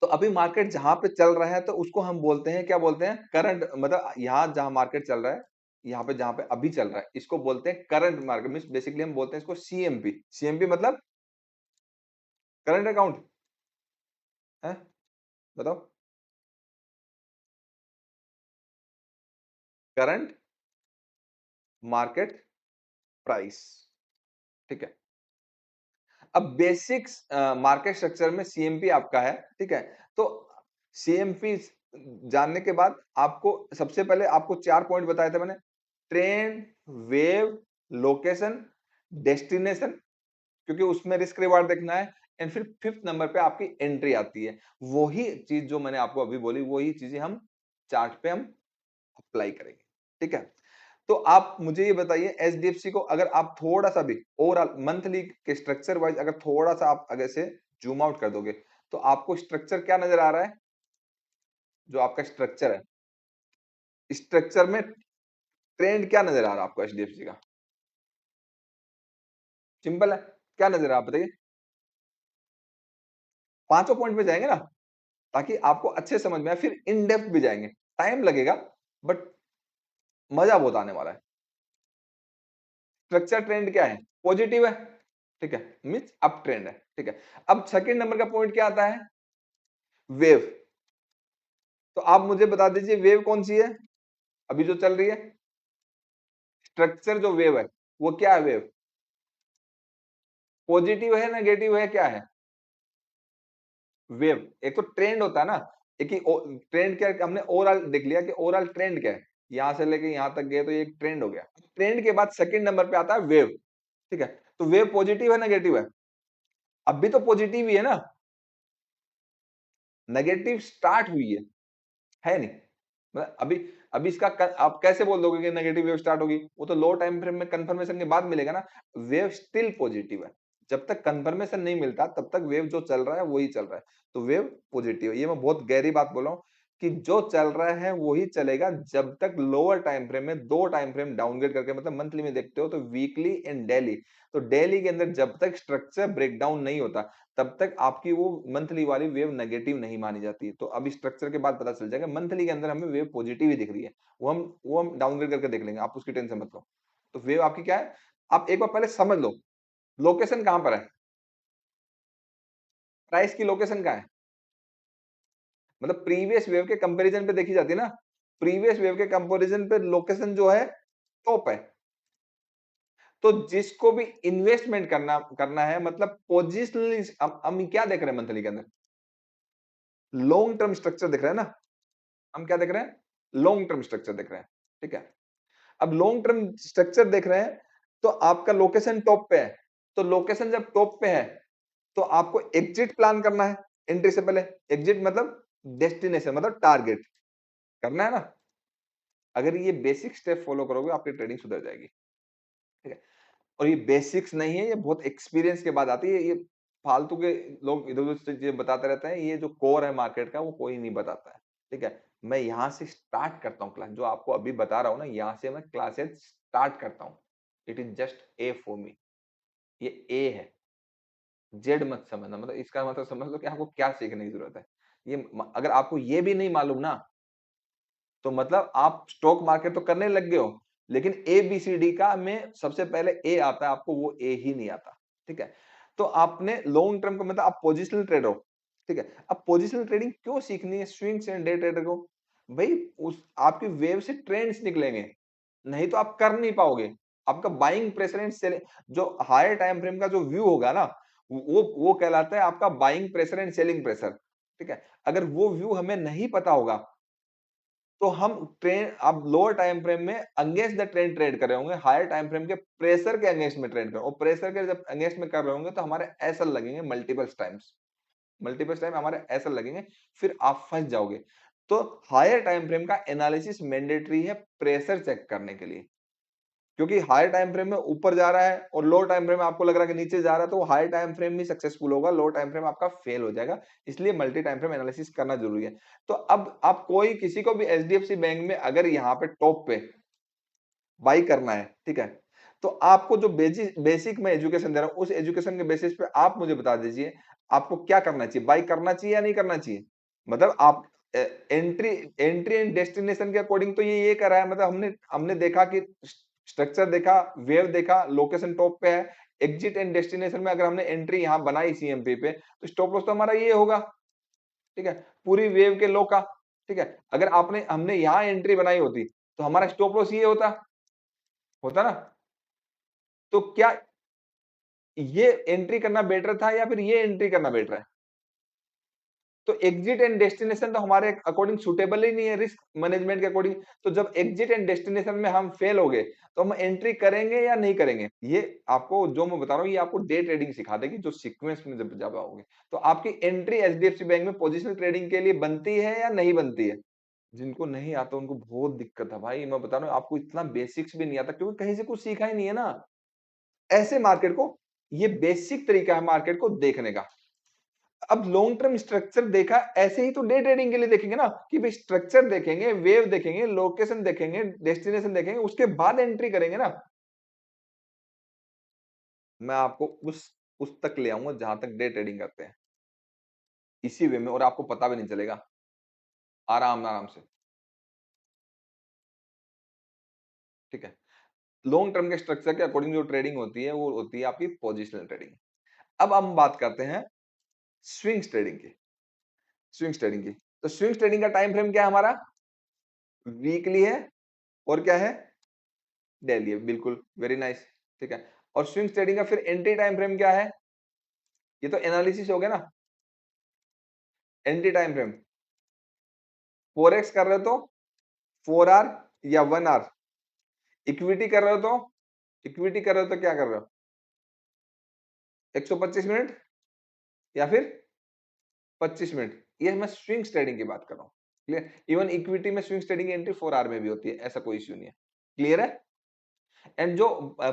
Speaker 2: तो अभी मार्केट जहाँ पे चल रहा है तो उसको हम बोलते हैं, क्या बोलते हैं? करंट, मतलब यहाँ जहाँ मार्केट चल रहा है, यहाँ पे जहाँ पे अभी चल रहा है, इसको बोलते हैं करंट मार्केट, मीन्स बेसिकली हम बोलते हैं इसको सीएमपी। सीएमपी मतलब करंट अकाउंट है, बताओ? करंट मार्केट प्राइस, ठीक है? अब बेसिक्स मार्केट स्ट्रक्चर में सीएमपी आपका है, ठीक है? तो सीएमपी जानने के बाद आपको सबसे पहले आपको 4 पॉइंट बताए थे मैंने। ट्रेंड, वेव, लोकेशन, डेस्टिनेशन, क्योंकि उसमें रिस्क रिवार्ड देखना है, एंड फिर 5th नंबर पे आपकी एंट्री आती है। वही चीज जो मैंने आपको अभी बोली, वही चीजें हम चार्ट पे हम अप्लाई करेंगे, ठीक है? तो आप मुझे ये बताइए, एचडीएफसी को अगर आप थोड़ा सा भी ओवरऑल मंथली के स्ट्रक्चर वाइज अगर थोड़ा सा आप अगर से जूम आउट कर दोगे, तो आपको स्ट्रक्चर क्या नजर आ रहा है? जो आपका स्ट्रक्चर है, स्ट्रक्चर में ट्रेंड क्या नजर आ रहा है आपको एचडीएफसी का? सिंपल है, क्या नजर आ रहा है आप बताइए? पांचों पॉइंट पे जाएंगे ना, ताकि आपको अच्छे समझ में आए, फिर इन डेप्थ भी जाएंगे। टाइम लगेगा, बट मजा बहुत आने वाला है। स्ट्रक्चर ट्रेंड क्या है? पॉजिटिव है, ठीक है, मीन्स अप ट्रेंड है, ठीक है। अब सेकंड नंबर का पॉइंट क्या आता है? वेव। तो आप मुझे बता दीजिए वेव कौन सी है अभी जो चल रही है? स्ट्रक्चर जो वेव है, वो क्या है? वेव पॉजिटिव है, नेगेटिव है, क्या है? वेव। एक तो ट्रेंड होता है ना, एक ही ट्रेंड क्या है, हमने ओवरऑल देख लिया कि ओवरऑल ट्रेंड क्या है, यहां से लेके यहां तक गए तो ये एक ट्रेंड हो गया। ट्रेंड के बाद सेकंड नंबर पे आता है वेव, ठीक है। तो वेव पॉजिटिव है, नेगेटिव है? अब भी तो पॉजिटिव ही है ना, नेगेटिव स्टार्ट हुई है नहीं? मतलब अभी अभी इसका आप कैसे बोल दोगे कि नेगेटिव वेव स्टार्ट होगी? वो तो लो टाइम फ्रेम में कंफर्मेशन के बाद मिलेगा ना। वेव स्टिल पॉजिटिव है, जब तक कंफर्मेशन नहीं मिलता तब तक वेव जो चल रहा है वही चल रहा है, तो वेव पॉजिटिव है। ये मैं बहुत गहरी बात बोल रहा हूँ कि जो चल रहा है वही चलेगा जब तक लोअर टाइम फ्रेम में दो टाइम फ्रेम डाउनग्रेड करके, मतलब मंथली में देखते हो तो वीकली एंड डेली, तो डेली के अंदर जब तक स्ट्रक्चर ब्रेकडाउन नहीं होता तब तक आपकी वो मंथली वाली वेव नेगेटिव नहीं मानी जाती। तो अभी स्ट्रक्चर के बाद पता चल जाएगा, मंथली के अंदर हमें वेव पॉजिटिव ही दिख रही है, वो हम डाउनग्रेड करके देख लेंगे, आप उसकी टेंशन मत लो। तो वेव आपकी क्या है, आप एक बार पहले समझ लो, लोकेशन कहां पर है? प्राइस की लोकेशन कहां है? मतलब प्रीवियस वेव के कंपैरिजन पे देखी जाती है ना, प्रीवियस वेव के कंपैरिजन पे लोकेशन जो है टॉप है। तो जिसको भी इन्वेस्टमेंट करना करना है, मतलब पोजिशनली हम क्या देख रहे हैं मंथली के अंदर? लॉन्ग टर्म स्ट्रक्चर दिख रहा है ना। हम क्या देख रहे हैं? लॉन्ग टर्म स्ट्रक्चर देख रहे हैं, ठीक है। अब लॉन्ग टर्म स्ट्रक्चर देख रहे हैं तो आपका लोकेशन टॉप पे है, तो लोकेशन जब टॉप पे है तो आपको एग्जिट प्लान करना है एंट्री से पहले। एग्जिट मतलब डेस्टिनेशन, मतलब टारगेट करना है ना। अगर ये बेसिक स्टेप फॉलो करोगे आपकी ट्रेडिंग सुधर जाएगी, ठीक है। और ये बेसिक्स नहीं है, ये बहुत एक्सपीरियंस के बाद आती है। ये फालतू के लोग इधर उधर से चीजें बताते रहते हैं, ये जो कोर है मार्केट का वो कोई नहीं बताता है, ठीक है। मैं यहाँ से स्टार्ट करता हूँ क्लास, जो आपको अभी बता रहा हूँ ना, यहाँ से मैं क्लासेस स्टार्ट करता हूँ। It is just A for me, ये ए है, जेड मत समझना। मतलब इसका मतलब समझ लो कि आपको क्या सीखने की जरूरत है। ये अगर आपको ये भी नहीं मालूम ना, तो मतलब आप स्टॉक मार्केट तो करने लग गए हो, लेकिन ए बी सी डी का में सबसे पहले ए आता है, आपको वो ए ही नहीं आता, ठीक है। तो आपने लॉन्ग टर्म का मतलब आप पोजिशनल ट्रेडर हो, ठीक है। अब पोजिशनल ट्रेडिंग क्यों सीखनी है स्विंग्स एंड डे ट्रेडर को? भाई उस आपकी वेव से ट्रेंड्स निकलेंगे, नहीं तो आप कर नहीं पाओगे। आपका बाइंग प्रेशर एंड सेलिंग जो हायर टाइम फ्रेम का जो व्यू होगा ना, वो कहलाता है आपका buying pressure and selling pressure, ठीक है? अगर वो व्यू हमें नहीं पता होगा, तो हम ट्रेंड आप लोअर टाइम फ्रेम में अगेंस्ट द ट्रेंड ट्रेड कर रहे होंगे, हायर टाइम फ्रेम के प्रेशर के अगेंस्ट में ट्रेड कर और प्रेशर के जब अगेंस्ट में कर रहे होंगे तो हमारे एसएल लगेंगे मल्टीपल टाइम हमारे एसएल लगेंगे, फिर आप फंस जाओगे। तो हायर टाइम फ्रेम का एनालिसिस मैंडेटरी है प्रेशर चेक करने के लिए, क्योंकि हायर टाइम फ्रेम में ऊपर जा रहा है और लो टाइम फ्रेम में आपको लग रहा है कि नीचे जा रहा है, तो वो हायर टाइम फ्रेम में सक्सेसफुल होगा, लो टाइम फ्रेम आपका फेल हो जाएगा। इसलिए मल्टी टाइम फ्रेम एनालिसिस करना जरूरी है। तो अब आप कोई किसी को भी एचडीएफसी बैंक में अगर यहाँ पे टॉप पे बाई करना है, ठीक है, तो आपको जो बेसिक मैं एजुकेशन दे रहा हूँ, उस एजुकेशन के बेसिस पे आप मुझे बता दीजिए आपको क्या करना चाहिए, बाई करना चाहिए या नहीं करना चाहिए। मतलब आप एंट्री एंट्री एंड डेस्टिनेशन के अकॉर्डिंग तो ये करा है, मतलब हमने हमने देखा कि स्ट्रक्चर देखा, वेव देखा, लोकेशन टॉप पे है, एग्जिट एंड डेस्टिनेशन में अगर हमने एंट्री यहाँ बनाई सीएमपी पे, तो स्टॉप लॉस तो हमारा ये होगा, ठीक है, पूरी वेव के लो का, ठीक है। अगर आपने हमने यहाँ एंट्री बनाई होती तो हमारा स्टॉप लॉस ये होता होता ना। तो क्या ये एंट्री करना बेटर था या फिर ये एंट्री करना बेटर है? तो एग्जिट एंड डेस्टिनेशन तो हमारे अकॉर्डिंग सूटेबल ही नहीं है रिस्क मैनेजमेंट के अकॉर्डिंग। तो जब एग्जिट एंड डेस्टिनेशन में हम फेल हो गए, तो हम एंट्री करेंगे या नहीं करेंगे? ये आपको जो मैं बता रहा हूँ, ये आपको डे ट्रेडिंग सिखा देगी, जो सीक्वेंस में जब आओगे। तो आपकी एंट्री एचडीएफसी बैंक में पोजिशनल ट्रेडिंग के लिए बनती है या नहीं बनती है? जिनको नहीं आता उनको बहुत दिक्कत है भाई, मैं बता रहा हूँ आपको इतना बेसिक्स भी नहीं आता क्योंकि कहीं से कुछ सीखा ही नहीं है ना। ऐसे मार्केट को ये बेसिक तरीका है मार्केट को देखने का। अब लॉन्ग टर्म स्ट्रक्चर देखा ऐसे ही तो डे ट्रेडिंग के लिए देखेंगे ना कि भाई स्ट्रक्चर देखेंगे, वेव देखेंगे, लोकेशन देखेंगे, डेस्टिनेशन देखेंगे, उसके बाद एंट्री करेंगे ना। मैं आपको उस तक ले आऊंगा जहां तक डे ट्रेडिंग करते हैं, इसी वे में, और आपको पता भी नहीं चलेगा, आराम आराम से, ठीक है। लॉन्ग टर्म के स्ट्रक्चर के अकॉर्डिंग जो ट्रेडिंग होती है वो होती है आपकी पोजिशनल ट्रेडिंग। अब हम बात करते हैं स्विंग्स ट्रेडिंग की। स्विंग्स ट्रेडिंग की, तो स्विंग्स ट्रेडिंग का टाइम फ्रेम क्या है हमारा? वीकली है और क्या है? डेली है, बिल्कुल वेरी नाइस, ठीक है। और स्विंग ट्रेडिंग का फिर एंट्री टाइम फ्रेम क्या है? ये तो एनालिसिस हो गया ना। एंट्री टाइम फ्रेम, 4x कर रहे हो तो 4 आवर या 1 आवर। इक्विटी कर रहे हो तो क्या कर रहे हो? 125 मिनट या फिर 25 मिनट। ये मैं स्विंग ट्रेडिंग की बात कर रहा हूँ, क्लियर। इवन इक्विटी में स्विंग ट्रेडिंग एंट्री 4 आवर में भी होती है, ऐसा कोई इश्यू नहीं है, क्लियर है। एंड जो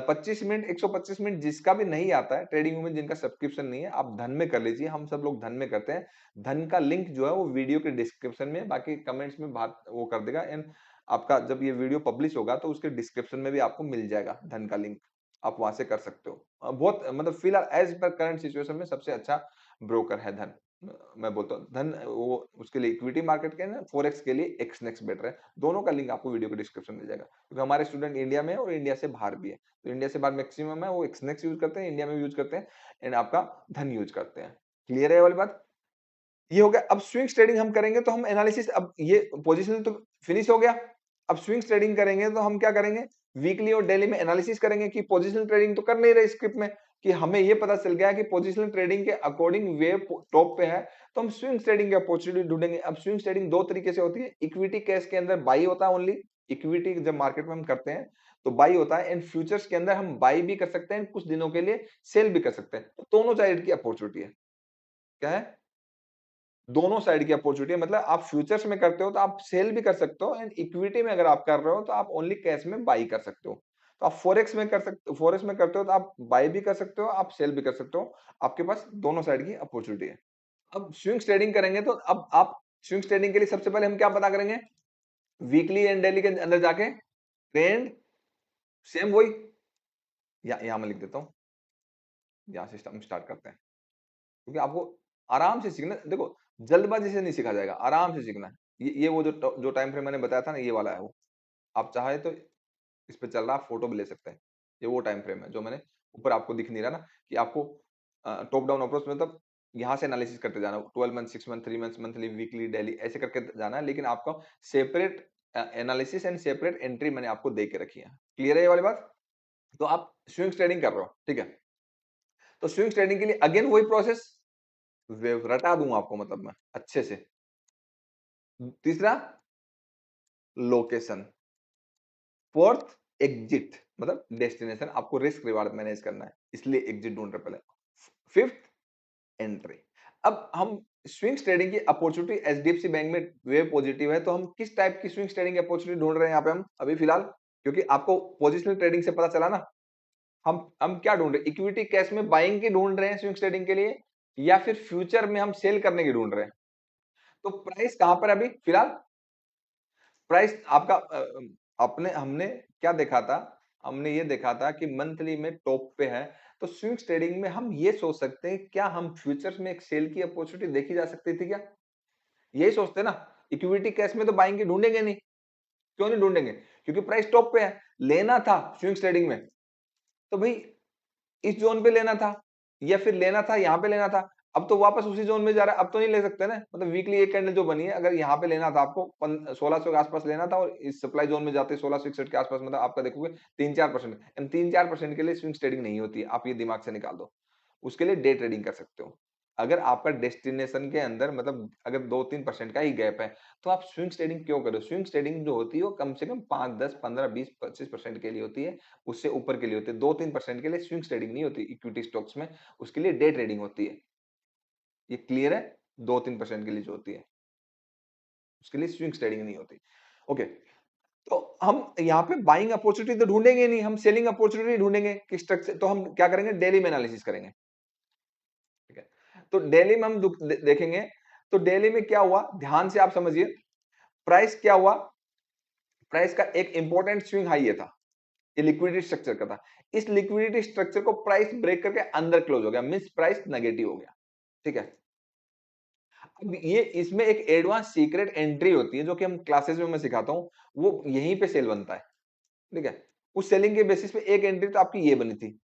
Speaker 2: 25 मिनट 125 मिनट जिसका भी नहीं आता है ट्रेडिंग में, जिनका सब्सक्रिप्शन नहीं है, आप धन में कर लीजिए, हम सब लोग धन में करते हैं। धन का लिंक जो है वो वीडियो के डिस्क्रिप्शन में, बाकी कमेंट्स में बात वो कर देगा। एंड आपका जब ये वीडियो पब्लिश होगा तो उसके डिस्क्रिप्शन में भी आपको मिल जाएगा धन का लिंक, आप वहां से कर सकते हो। बहुत मतलब फिलहाल एज पर करंट सिचुएशन में सबसे अच्छा ब्रोकर है धन। मैं बोलता हूँ धन, वो उसके लिए इक्विटी मार्केट के ना फॉरेक्स के लिए एक्सनेक्स बेटर है। दोनों का लिंक आपको वीडियो के डिस्क्रिप्शन में मिल जाएगा, क्योंकि हमारे स्टूडेंट इंडिया में है और इंडिया से बाहर भी है। तो इंडिया से बाहर मैक्सिमम है वो एक्सनेक्स यूज करते हैं, इंडिया में यूज करते हैं, एंड आपका धन यूज करते हैं। क्लियर है ये वाली बात? ये हो गया। अब स्विंग ट्रेडिंग हम करेंगे तो हम एनालिसिस, अब ये पोजीशन तो फिनिश हो गया। अब स्विंग ट्रेडिंग करेंगे तो हम क्या करेंगे? वीकली और डेली में एनालिसिस करेंगे कि पोजीशनल ट्रेडिंग तो कर नहीं रहे स्क्रिप्ट में, कि हमें ये पता चल गया कि पोजीशनल ट्रेडिंग के अकॉर्डिंग वेव टॉप पे है, तो हम स्विंग ट्रेडिंग की अपॉर्चुनिटी ढूंढेंगे। अब स्विंग ट्रेडिंग दो तरीके से होती है। इक्विटी कैश के अंदर बाई होता है ओनली, इक्विटी जब मार्केट में हम करते हैं तो बाई होता है, एंड फ्यूचर्स के अंदर हम बाई भी कर सकते हैं, कुछ दिनों के लिए सेल भी कर सकते हैं। तो दोनों साइड की अपॉर्चुनिटी है। क्या है? दोनों साइड की अपॉर्चुनिटी है। मतलब आप फ्यूचर्स में करते हो तो आप सेल भी कर सकते हो, एंड इक्विटी में अगर आप कर रहे हो तो आप ओनली कैश में बाई कर सकते हो। तो आप फॉरेक्स में कर सकते हो, फॉरेक्स में करते हो तो आप बाई भी कर सकते हो, आप सेल भी कर सकते हो। आपके पास दोनों साइड की अपॉर्चुनिटी है। अब स्विंग ट्रेडिंग करेंगे तो अब आप स्विंग ट्रेडिंग के लिए सबसे पहले हम क्या पता करेंगे? वीकली एंड डेली के अंदर जाके ट्रेंड, सेम वही, यहां मैं लिख देता हूँ, यहां से हम स्टार्ट करते हैं, क्योंकि आपको आराम से सीखना, देखो जल्दबाजी से नहीं सीखा जाएगा, आराम से सीखना है। ये वो जो टाइम फ्रेम मैंने बताया था ना, ये वाला है वो। आप चाहे तो इस पे चल रहा, आप फोटो भी ले सकते हैं। ये वो टाइम फ्रेम है जो मैंने ऊपर आपको दिख नहीं रहा ना, कि आपको टॉप डाउन अप्रोच मतलब यहाँ से एनालिसिस करते जाना, 12 month, 6 month, 3 months, monthly, weekly, daily ऐसे करके जाना है, लेकिन आपको separate analysis and separate entry मैंने आपको दे के रखी है। क्लियर है ये वाली बात? तो आप स्विंग ट्रेडिंग कर रहे हो, ठीक है? तो स्विंग ट्रेडिंग के लिए अगेन वही प्रोसेस रटा दूंगा आपको, मतलब मैं अच्छे से। तीसरा, लोकेशन। फोर्थ, एग्जिट, मतलब डेस्टिनेशन, आपको रिस्क रिवार्ड मैनेज करना है, इसलिए एग्जिट ढूंढ रहे पहले। Fifth, entry. अब हम स्विंग ट्रेडिंग की अपॉर्चुनिटी एचडीएफसी बैंक में वे पॉजिटिव है, तो हम किस टाइप की स्विंग ट्रेडिंग अपॉर्चुनिटी ढूंढ रहे हैं यहाँ पे हम अभी फिलहाल? क्योंकि आपको पोजिशनल ट्रेडिंग से पता चला ना, हम क्या ढूंढ रहे हैं? इक्विटी कैश में बाइंग की ढूंढ रहे हैं स्विंग ट्रेडिंग के लिए, या फिर फ्यूचर में हम सेल करने की ढूंढ रहे हैं? तो प्राइस कहां पर है अभी फिलहाल? प्राइस आपका अपने हमने क्या देखा था? हमने ये देखा था कि मंथली में टॉप पे है, तो स्विंग ट्रेडिंग में हम ये सोच सकते हैं, क्या हम फ्यूचर्स में एक सेल की अपॉर्चुनिटी देखी जा सकती थी क्या? यही सोचते हैं ना। इक्विटी कैश में तो बाइंग की ढूंढेंगे नहीं। क्यों नहीं ढूंढेंगे? क्योंकि प्राइस टॉप पे है, लेना था स्विंग ट्रेडिंग में, तो भाई इस जोन पे लेना था, या फिर लेना था यहाँ पे लेना था। अब तो वापस उसी जोन में जा रहा है, अब तो नहीं ले सकते ना। मतलब वीकली एक कैंडल जो बनी है, अगर यहाँ पे लेना था आपको 1600 के आसपास लेना था, और इस सप्लाई जोन में जाते 1661 के आसपास, मतलब आपका देखोगे 3-4%, 3-4% के लिए स्विंग ट्रेडिंग नहीं होती है, आप ये दिमाग से निकाल दो। उसके लिए डे ट्रेडिंग कर सकते हो। अगर आपका डेस्टिनेशन के अंदर मतलब अगर 2-3% का ही गैप है, तो आप स्विंग ट्रेडिंग क्यों करो? स्विंग ट्रेडिंग जो होती है वो कम से कम 5, 10, 15, 20, 25% के लिए होती है, उससे ऊपर के लिए होती है। 2-3% के लिए स्विंग ट्रेडिंग नहीं होती इक्विटी स्टॉक्स में, उसके लिए डे ट्रेडिंग होती है। ये क्लियर है? 2-3% के लिए जो होती है, उसके लिए स्विंग ट्रेडिंग नहीं होती। ओके, तो हम यहाँ पे बाइंग अपॉर्चुनिटी तो ढूंढेंगे नहीं, हम सेलिंग अपॉर्चुनिटी ढूंढेंगे कि स्ट्रक्चर, तो हम क्या करेंगे? डेली में एनालिसिस करेंगे, ठीक है? तो डेली में हम देखेंगे, तो डेली में क्या हुआ, ध्यान से आप समझिए। प्राइस क्या हुआ? प्राइस का एक इंपॉर्टेंट स्विंग हाई ये था, ये लिक्विडिटी स्ट्रक्चर का था। इस लिक्विडिटी स्ट्रक्चर को प्राइस ब्रेक करके अंदर क्लोज हो गया, मींस प्राइस नेगेटिव हो गया, ठीक है? अब ये इसमें एक एडवांस सीक्रेट एंट्री होती है, जो कि हम क्लासेस में मैं सिखाता हूं, वो यहीं पे सेल बनता है, ठीक है? उस सेलिंग के बेसिस पे एक एंट्री तो आपकी ये बनी थी।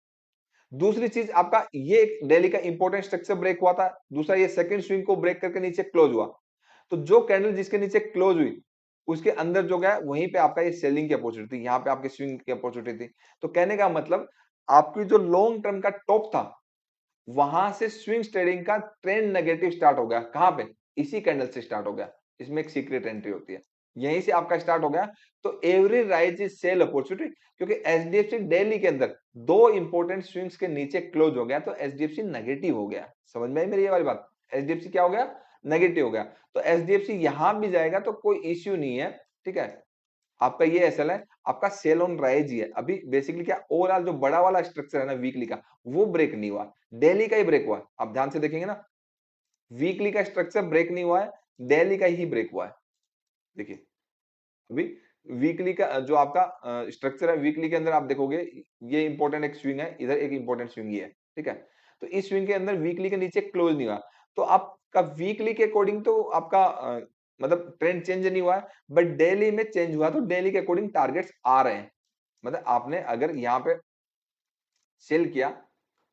Speaker 2: दूसरी चीज, आपका ये एक डेली का इंपॉर्टेंट स्ट्रक्चर ब्रेक हुआ था। दूसरा, ये सेकंड स्विंग को ब्रेक करके नीचे क्लोज हुआ। तो जो कैंडल जिसके नीचे क्लोज हुई, उसके अंदर जो गया, वहीं पे आपका ये सेलिंग की अपॉर्चुनिटी थी, यहाँ पे आपकी स्विंग की अपॉर्चुनिटी थी। तो कहने का मतलब, आपकी जो लॉन्ग टर्म का टॉप था, वहां से स्विंग ट्रेडिंग का ट्रेंड नेगेटिव स्टार्ट हो गया। कहां पे? इसी कैंडल से स्टार्ट हो गया। इसमें एक सीक्रेट एंट्री होती है, यहीं से आपका स्टार्ट हो गया। तो every rise is sell opportunity, क्योंकि एचडीएफसी डेली के अंदर दो इंपॉर्टेंट स्विंग्स के नीचे क्लोज हो गया, तो एचडीएफसी नेगेटिव हो गया। समझ में आई मेरी ये वाली बात? एचडीएफसी क्या हो गया? नेगेटिव हो गया। तो एचडीएफसी यहां भी जाएगा तो कोई इश्यू नहीं है, ठीक है? आपका ये एसएल है, आपका सेल ऑन राइज ही है। अभी बेसिकली क्या, ओवरऑल जो बड़ा वाला स्ट्रक्चर है ना वीकली का, वो ब्रेक नहीं हुआ, डेली का ही ब्रेक हुआ है। आप ध्यान से देखेंगे ना, वीकली का स्ट्रक्चर ब्रेक नहीं हुआ है, डेली का ही ब्रेक हुआ है। देखिए, अभी वीकली का जो आपका स्ट्रक्चर है, वीकली के अंदर आप देखोगे, ये इंपॉर्टेंट एक स्विंग है, इधर एक इंपॉर्टेंट स्विंग ये है, ठीक है? तो इस स्विंग के अंदर वीकली के नीचे क्लोज नहीं हुआ, तो आपका वीकली के अकॉर्डिंग तो आपका मतलब ट्रेंड चेंज नहीं हुआ है, बट डेली में चेंज हुआ, तो डेली के अकॉर्डिंग टारगेट्स आ रहे हैं। मतलब आपने अगर यहाँ पे सेल किया,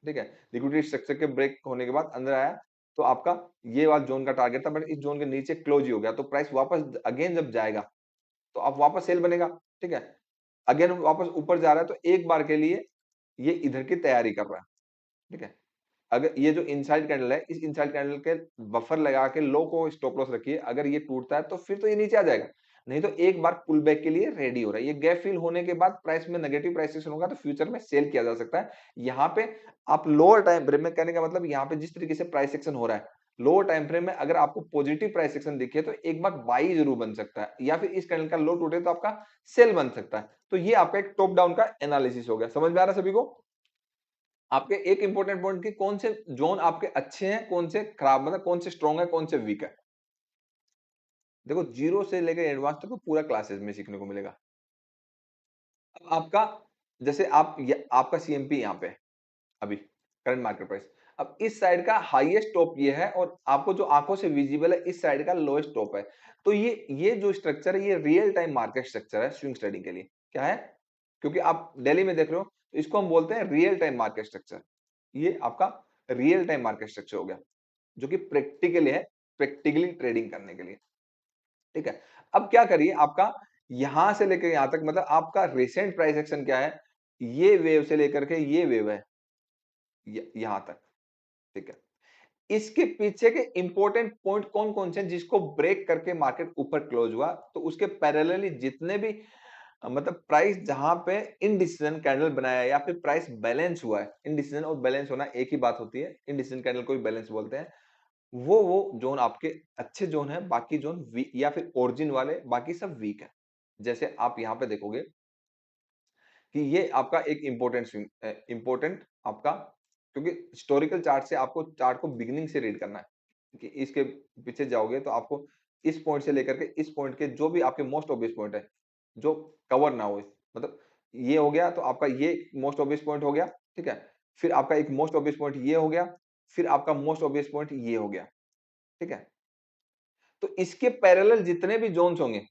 Speaker 2: ठीक है, लिक्विडिटी स्ट्रक्चर के ब्रेक होने के बाद अंदर आया, तो आपका ये वाला जोन का टारगेट था, बट इस जोन के नीचे क्लोज ही हो गया, तो प्राइस वापस अगेन जब जाएगा, तो आप वापस सेल बनेगा, ठीक है? अगेन वापस ऊपर जा रहा है, तो एक बार के लिए ये इधर की तैयारी कर रहा है, ठीक है? अगर ये जो इनसाइड कैंडल है, इस इनसाइड कैंडल के बफर लगा के लो को स्टॉप लॉस रखिए। अगर ये टूटता है तो फिर तो ये नीचे आ जाएगा, नहीं तो एक बार पुल बैक के लिए रेडी हो रहा है। ये गैप फिल होने के बाद प्राइस में नेगेटिव प्राइस एक्शन होगा, तो फ्यूचर में सेल किया जा सकता है। यहाँ पे आप लोअर टाइम फ्रेम में, कहने का मतलब यहाँ पे जिस तरीके से प्राइस एक्शन हो रहा है, लोअर टाइम फ्रेम में अगर आपको पॉजिटिव प्राइस एक्शन दिखे, तो एक बार बाई जरूर बन सकता है, या फिर इस कैंडल का लो टूटे तो आपका सेल बन सकता है। तो ये आपका एक टॉप डाउन का एनालिसिस हो गया। समझ में आ रहा है सभी को? आपके एक इंपॉर्टेंट पॉइंट की, कौन से जोन आपके अच्छे हैं, कौन से खराब, मतलब कौन से स्ट्रॉन्ग है, कौन से वीक है। देखो, जीरो से लेकर एडवांस तक तो पूरा क्लासेस में सीखने को मिलेगा। अब आपका, जैसे आपका सीएमपी यहाँ पे है अभी, करंट मार्केट प्राइस। अब इस साइड का हाईएस्ट टॉप ये है, और आपको जो आंखों से विजिबल है, इस साइड का लोएस्ट टॉप है। तो ये जो स्ट्रक्चर है, ये रियल टाइम मार्केट स्ट्रक्चर है स्विंग ट्रेडिंग के लिए। क्या है? क्योंकि आप डेली में देख रहे हो, तो इसको हम बोलते हैं रियल टाइम मार्केट स्ट्रक्चर। ये आपका रियल टाइम मार्केट स्ट्रक्चर हो गया। जो कि प्रैक्टिकली है, प्रैक्टिकली ट्रेडिंग करने के लिए, ठीक है? अब क्या करिए आपका यहां से लेकर यहां तक मतलब आपका रिसेंट प्राइस एक्शन क्या है? ये वेव से लेकर के ये वेव है यहां तक, ठीक है? इसके पीछे के इंपॉर्टेंट पॉइंट कौन-कौन से हैं जिसको ब्रेक करके मार्केट ऊपर क्लोज हुआ, तो उसके पैरेलली जितने भी मतलब प्राइस जहां पे इनडिसीजन कैंडल बनाया है या फिर प्राइस बैलेंस हुआ है, इनडिसीजन और बैलेंस होना एक ही बात होती है, इनडिसीजन कैंडल को भी बैलेंस बोलते हैं। वो जोन आपके अच्छे जोन है, बाकी जोन या फिर ओरिजिन वाले बाकी सब वीक है। जैसे आप यहाँ पे देखोगे कि ये आपका एक इंपॉर्टेंट स्विंग इंपॉर्टेंट आपका क्योंकि हिस्टोरिकल चार्ट से आपको चार्ट को बिगिनिंग से रीड करना है कि इसके पीछे जाओगे तो आपको इस पॉइंट से लेकर के इस पॉइंट के जो भी आपके मोस्ट ऑब्वियस पॉइंट है जो कवर ना हो मतलब ये हो गया तो आपका ये मोस्ट ऑब्वियस पॉइंट हो गया, ठीक है? फिर आपका एक मोस्ट ऑब्वियस पॉइंट ये हो गया, फिर आपका मोस्ट ऑब्वियस पॉइंट ये हो गया, ठीक है? तो इसके पैरेलल जितने भी जोन्स होंगे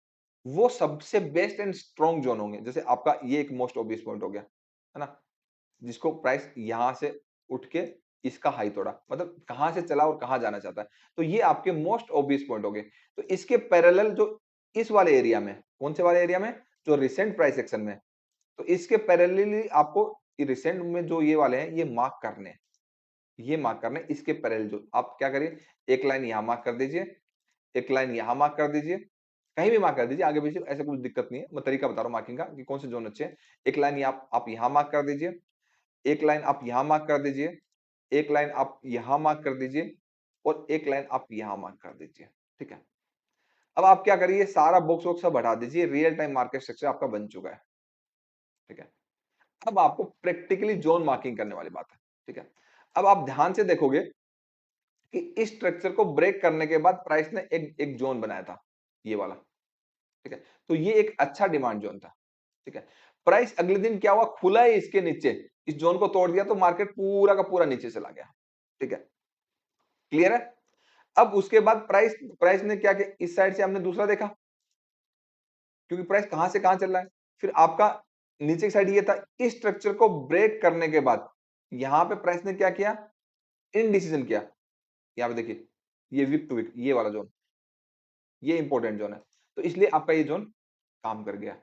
Speaker 2: वो सबसे बेस्ट एंड स्ट्रॉन्ग जोन होंगे। जैसे आपका ये एक मोस्ट ऑब्वियस पॉइंट हो गया, है ना? जिसको प्राइस यहां से उठ के इसका हाई तोड़ा मतलब कहां से चला और कहां जाना चाहता है, तो ये आपके मोस्ट ऑब्वियस पॉइंट हो गए। तो इसके पैरेलल जो इस वाले एरिया में कौन से वाले एरिया में जो रिसेंट प्राइस एक्शन में तो इसके पैरेलली आपको रिसेंट में जो ये वाले हैं ये मार्क करने हैं, ये मार्क करने हैं, इसके पैरेलल जो आप क्या करिए एक लाइन यहां मार्क कर दीजिए, एक लाइन यहां मार्क कर दीजिए, कहीं भी मार्क कर दीजिए आगे पीछे ऐसा कुछ दिक्कत नहीं है, मैं तरीका बता रहा हूं मार्किंग का कि कौन से जोन अच्छे हैं। एक लाइन आप यहां मार्क कर दीजिए, एक लाइन आप यहां मार्क कर दीजिए, एक लाइन आप यहां मार्क कर दीजिए और एक लाइन आप यहां मार्क कर दीजिए, ठीक है? अब आप क्या करिए सारा बॉक्स वॉक्स सब हटा दीजिए, रियल टाइम मार्केट स्ट्रक्चर आपका बन चुका है, ठीक है? अब आपको प्रैक्टिकली जोन मार्किंग करने वाली बात है, ठीक है? अब आप ध्यान से देखोगे कि इस स्ट्रक्चर को ब्रेक करने के बाद प्राइस ने एक एक जोन बनाया था, ये वाला, ठीक है? तो ये एक अच्छा डिमांड जोन था, ठीक है? प्राइस अगले दिन क्या हुआ खुला ही इसके नीचे, इस जोन को तोड़ दिया तो मार्केट पूरा का पूरा नीचे चला गया, ठीक है? क्लियर है? अब उसके बाद प्राइस प्राइस ने क्या किया इस साइड से हमने दूसरा देखा क्योंकि प्राइस कहां से कहां चल रहा है फिर आपका नीचे की साइड ये था इस स्ट्रक्चर को ब्रेक करने के बाद यहां पे प्राइस ने क्या किया इनडिसीजन किया यहां पे देखिए ये विक टू विक ये वाला जोन ये इंपॉर्टेंट जोन है तो इसलिए आपका ये जोन काम कर गया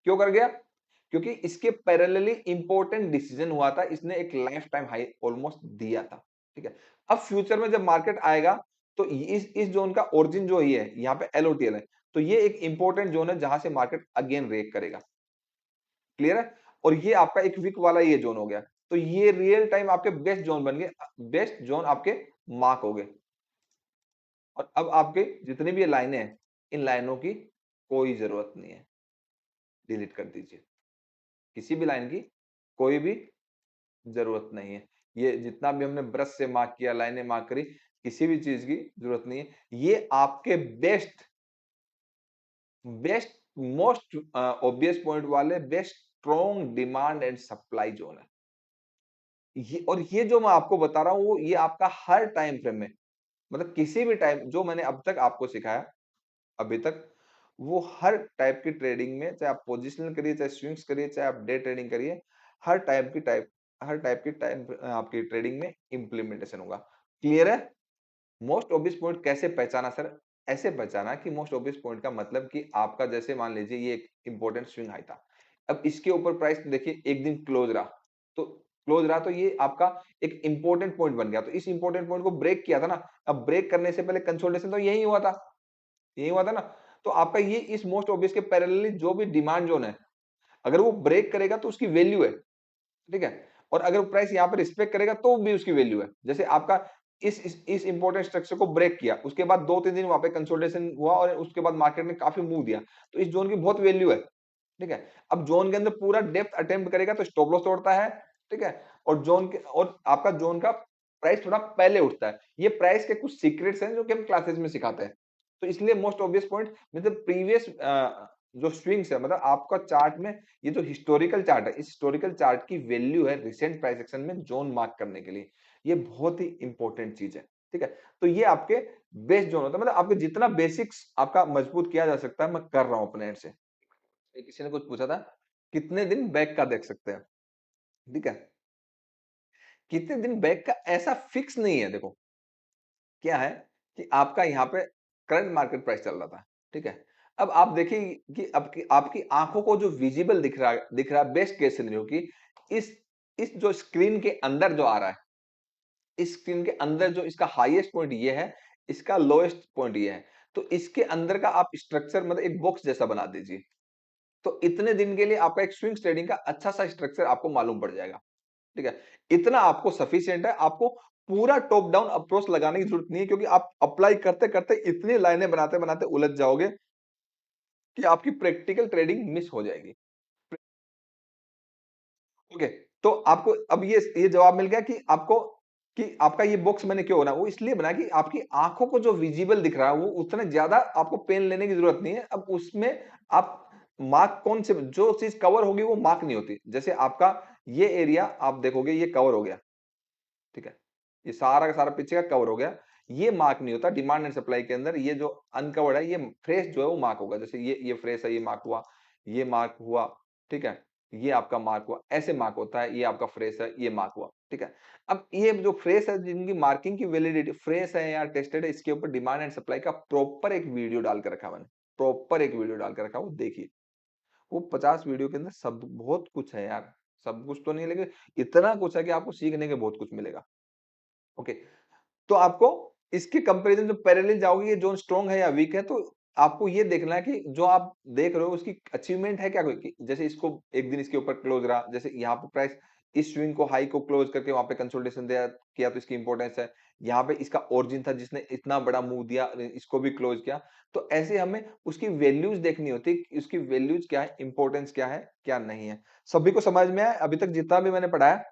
Speaker 2: क्यों कर गया क्योंकि इसके पैरेलली इंपॉर्टेंट डिसीजन हुआ था इसने एक लाइफ टाइम हाई ऑलमोस्ट दिया था ठीक है अब फ्यूचर में जब मार्केट आएगा तो इस जोन का ओरिजिन जो ही है यहाँ पे एलओटीएल है तो ये एक इंपॉर्टेंट जोन है जहां से मार्केट अगेन ब्रेक करेगा क्लियर है और ये आपका एक वीक वाला ये जोन हो गया तो ये रियल टाइम आपके बेस्ट जोन बन गए बेस्ट जोन आपके मार्क हो गए और अब आपके जितनी भी ये लाइनें हैं इन लाइनों की कोई जरूरत नहीं है डिलीट कर दीजिए किसी भी लाइन की कोई भी जरूरत नहीं है ये जितना भी हमने ब्रश से मार्क किया लाइनें मार्क करी किसी भी चीज की जरूरत नहीं है ये आपके best best most obvious point वाले best strong demand and supply zone है ये और ये जो मैं आपको बता रहा हूं वो ये आपका हर टाइम फ्रेम में मतलब किसी भी टाइम जो मैंने अब तक आपको सिखाया अभी तक वो हर टाइप की ट्रेडिंग में चाहे आप पोजिशनल करिए चाहे स्विंग्स करिए चाहे आप डे ट्रेडिंग करिए हर टाइप की टाइम आपकी ट्रेडिंग में इम्प्लीमेंटेशन होगा क्लियर है मोस्ट ऑब्वियस पॉइंट कैसे पहचाना सर ऐसे पहचाना कि मोस्ट ऑब्वियस पॉइंट का मतलब कि आपका जैसे मान लीजिए ये एक इंपॉर्टेंट स्विंग हाई था अब इसके ऊपर प्राइस देखिए एक दिन क्लोज रहा तो ये आपका एक इंपॉर्टेंट पॉइंट बन गया तो इस इंपॉर्टेंट पॉइंट को ब्रेक किया था ना अब ब्रेक करने से पहले कंसोलिडेशन तो यही हुआ था ना तो आपका ये इस मोस्ट ऑब्वियस के पैरेलली जो भी डिमांड जोन है अगर वो ब्रेक करेगा तो उसकी वैल्यू है ठीक है और अगर प्राइस यहाँ पर रिस्पेक्ट करेगा तो भी उसकी वैल्यू है जैसे आपका इस इंपॉर्टेंट स्ट्रक्चर को ब्रेक किया उसके बाद 2-3 दिन वहां पे कंसोलिडेशन हुआ और उसके बाद मार्केट ने काफी मूव दिया तो इस जोन की बहुत वैल्यू है ठीक है अब जोन के अंदर पूरा डेप्थ अटेम्प्ट करेगा तो स्टॉप लॉस तोड़ता है ठीक है और जोन के और आपका जोन का प्राइस थोड़ा पहले उठता है ये प्राइस के कुछ सीक्रेट्स हैं जो कि हम क्लासेस में सिखाते हैं तो इसलिए मोस्ट ऑब्वियस पॉइंट मतलब प्रीवियस जो स्विंग्स है मतलब आपका चार्ट में ये जो हिस्टोरिकल चार्ट है इस हिस्टोरिकल चार्ट की वैल्यू है रिसेंट प्राइस एक्शन में जोन मार्क करने के लिए ये बहुत ही इंपॉर्टेंट चीज है ठीक है तो ये आपके बेस्ट जोन होता है मतलब आपके जितना बेसिक्स आपका मजबूत किया जा सकता है मैं कर रहा हूं अपने एंड से किसी ने कुछ पूछा था कितने दिन बैक का देख सकते हैं ठीक है कितने दिन बैक का ऐसा फिक्स नहीं है देखो क्या है कि आपका यहाँ पे करंट मार्केट प्राइस चल रहा था, ठीक है? अब आप देखिए कि आपकी आपकी आँखों को जो विज़िबल दिख रहा है बेस्ट केस सिनेरियो कि इस इस जो स्क्रीन के अंदर जो आ रहा है, इस स्क्रीन के अंदर जो इसका हाईएस्ट पॉइंट ये है, इसका लोएस्ट पॉइंट ये है। तो इसके अंदर का आप स्ट्रक्चर मतलब एक बॉक्स जैसा बना दीजिए। तो इतने दिन के लिए आपका एक स्विंग ट्रेडिंग का अच्छा-सा स्ट्रक्चर आपको मालूम पड़ जाएगा, ठीक है? इतना आपको सफिशिएंट है, आपको पूरा टॉप डाउन अप्रोच लगाने की ज़रूरत नहीं है क्योंकि आप अप्लाई करते-करते इतनी लाइनें बनाते-बनाते उलझ जाओगे कि आपकी प्रैक्टिकल ट्रेडिंग मिस हो जाएगी। ओके, तो आपको अब ये जवाब मिल गया कि आपका ये बॉक्स मैंने क्यों बनाया? वो इसलिए बनाया कि आपकी आँखों को जो विज़िबल दिख रहा है, वो उतना ज़्यादा आपको पेन लेने की ज़रूरत नहीं है। अब उसमें आप मार्क कौन से जो चीज़ कवर होगी, वो मार्क नहीं होती। जैसे आपका ये एरिया आप देखोगे ये कवर हो गया, ठीक है? ये सारा का सारा पीछे का कवर हो गया। ये मार्क नहीं होता डिमांड एंड सप्लाई के अंदर ये जो अनकवर्ड है, ये फ्रेश जो है वो मार्क होगा। जैसे ये फ्रेश है, ये मार्क हुआ, ठीक है? ये आपका मार्क हुआ, ऐसे मार्क होता है, ये आपका फ्रेश है, ये मार्क हुआ, ठीक है? अब ये जो फ्रेश है जिनकी मार्किंग की वैलिडिटी फ्रेश है या टेस्टेड है इसके ऊपर डिमांड एंड सप्लाई का प्रॉपर एक वीडियो डाल के रखा है मैंने। प्रॉपर एक वीडियो डाल के रखा है, वो देखिए। वो 50 वीडियो के अंदर सब बहुत कुछ है यार। सब कुछ तो नहीं लेकिन इतना कुछ है कि आपको सीखने के बहुत कुछ मिलेगा। ओके, तो आपको इसके कंपैरिजन में पैरेलल जाओगे ये ज़ोन स्ट्रांग है या वीक है तो आपको ये देखना है कि जो आप देख रहे हो उसकी अचीवमेंट है क्या कोई कि जैसे इसको एक दिन इसके ऊपर क्लोज रहा, जैसे यहाँ पे प्राइस इस स्विंग को हाई को क्लोज करके वहां पे कंसोलिडेशन दिया किया तो इसकी इंपॉर्टेंस है। यहाँ पे इसका ओरिजिन था जिसने इतना बड़ा मूव दिया इसको भी क्लोज किया। तो ऐसे हमें उसकी वैल्यूज देखनी होती है कि उसकी वैल्यूज क्या है, इंपॉर्टेंस क्या है, क्या नहीं है। सभी को समझ में आया अभी तक जितना भी मैंने पढ़ाया,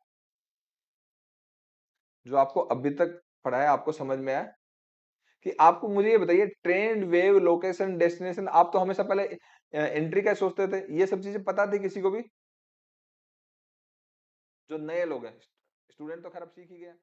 Speaker 2: जो आपको अभी तक पढ़ाया आपको समझ में आया? कि आपको मुझे ये बताइए ट्रेंड, वेव, लोकेशन, डेस्टिनेशन आप तो हमेशा पहले एंट्री का सोचते थे। ये सब चीज़ें पता थी किसी को भी? जो नए लोग हैं, स्टूडेंट तो खैर अब सीख ही गए हैं।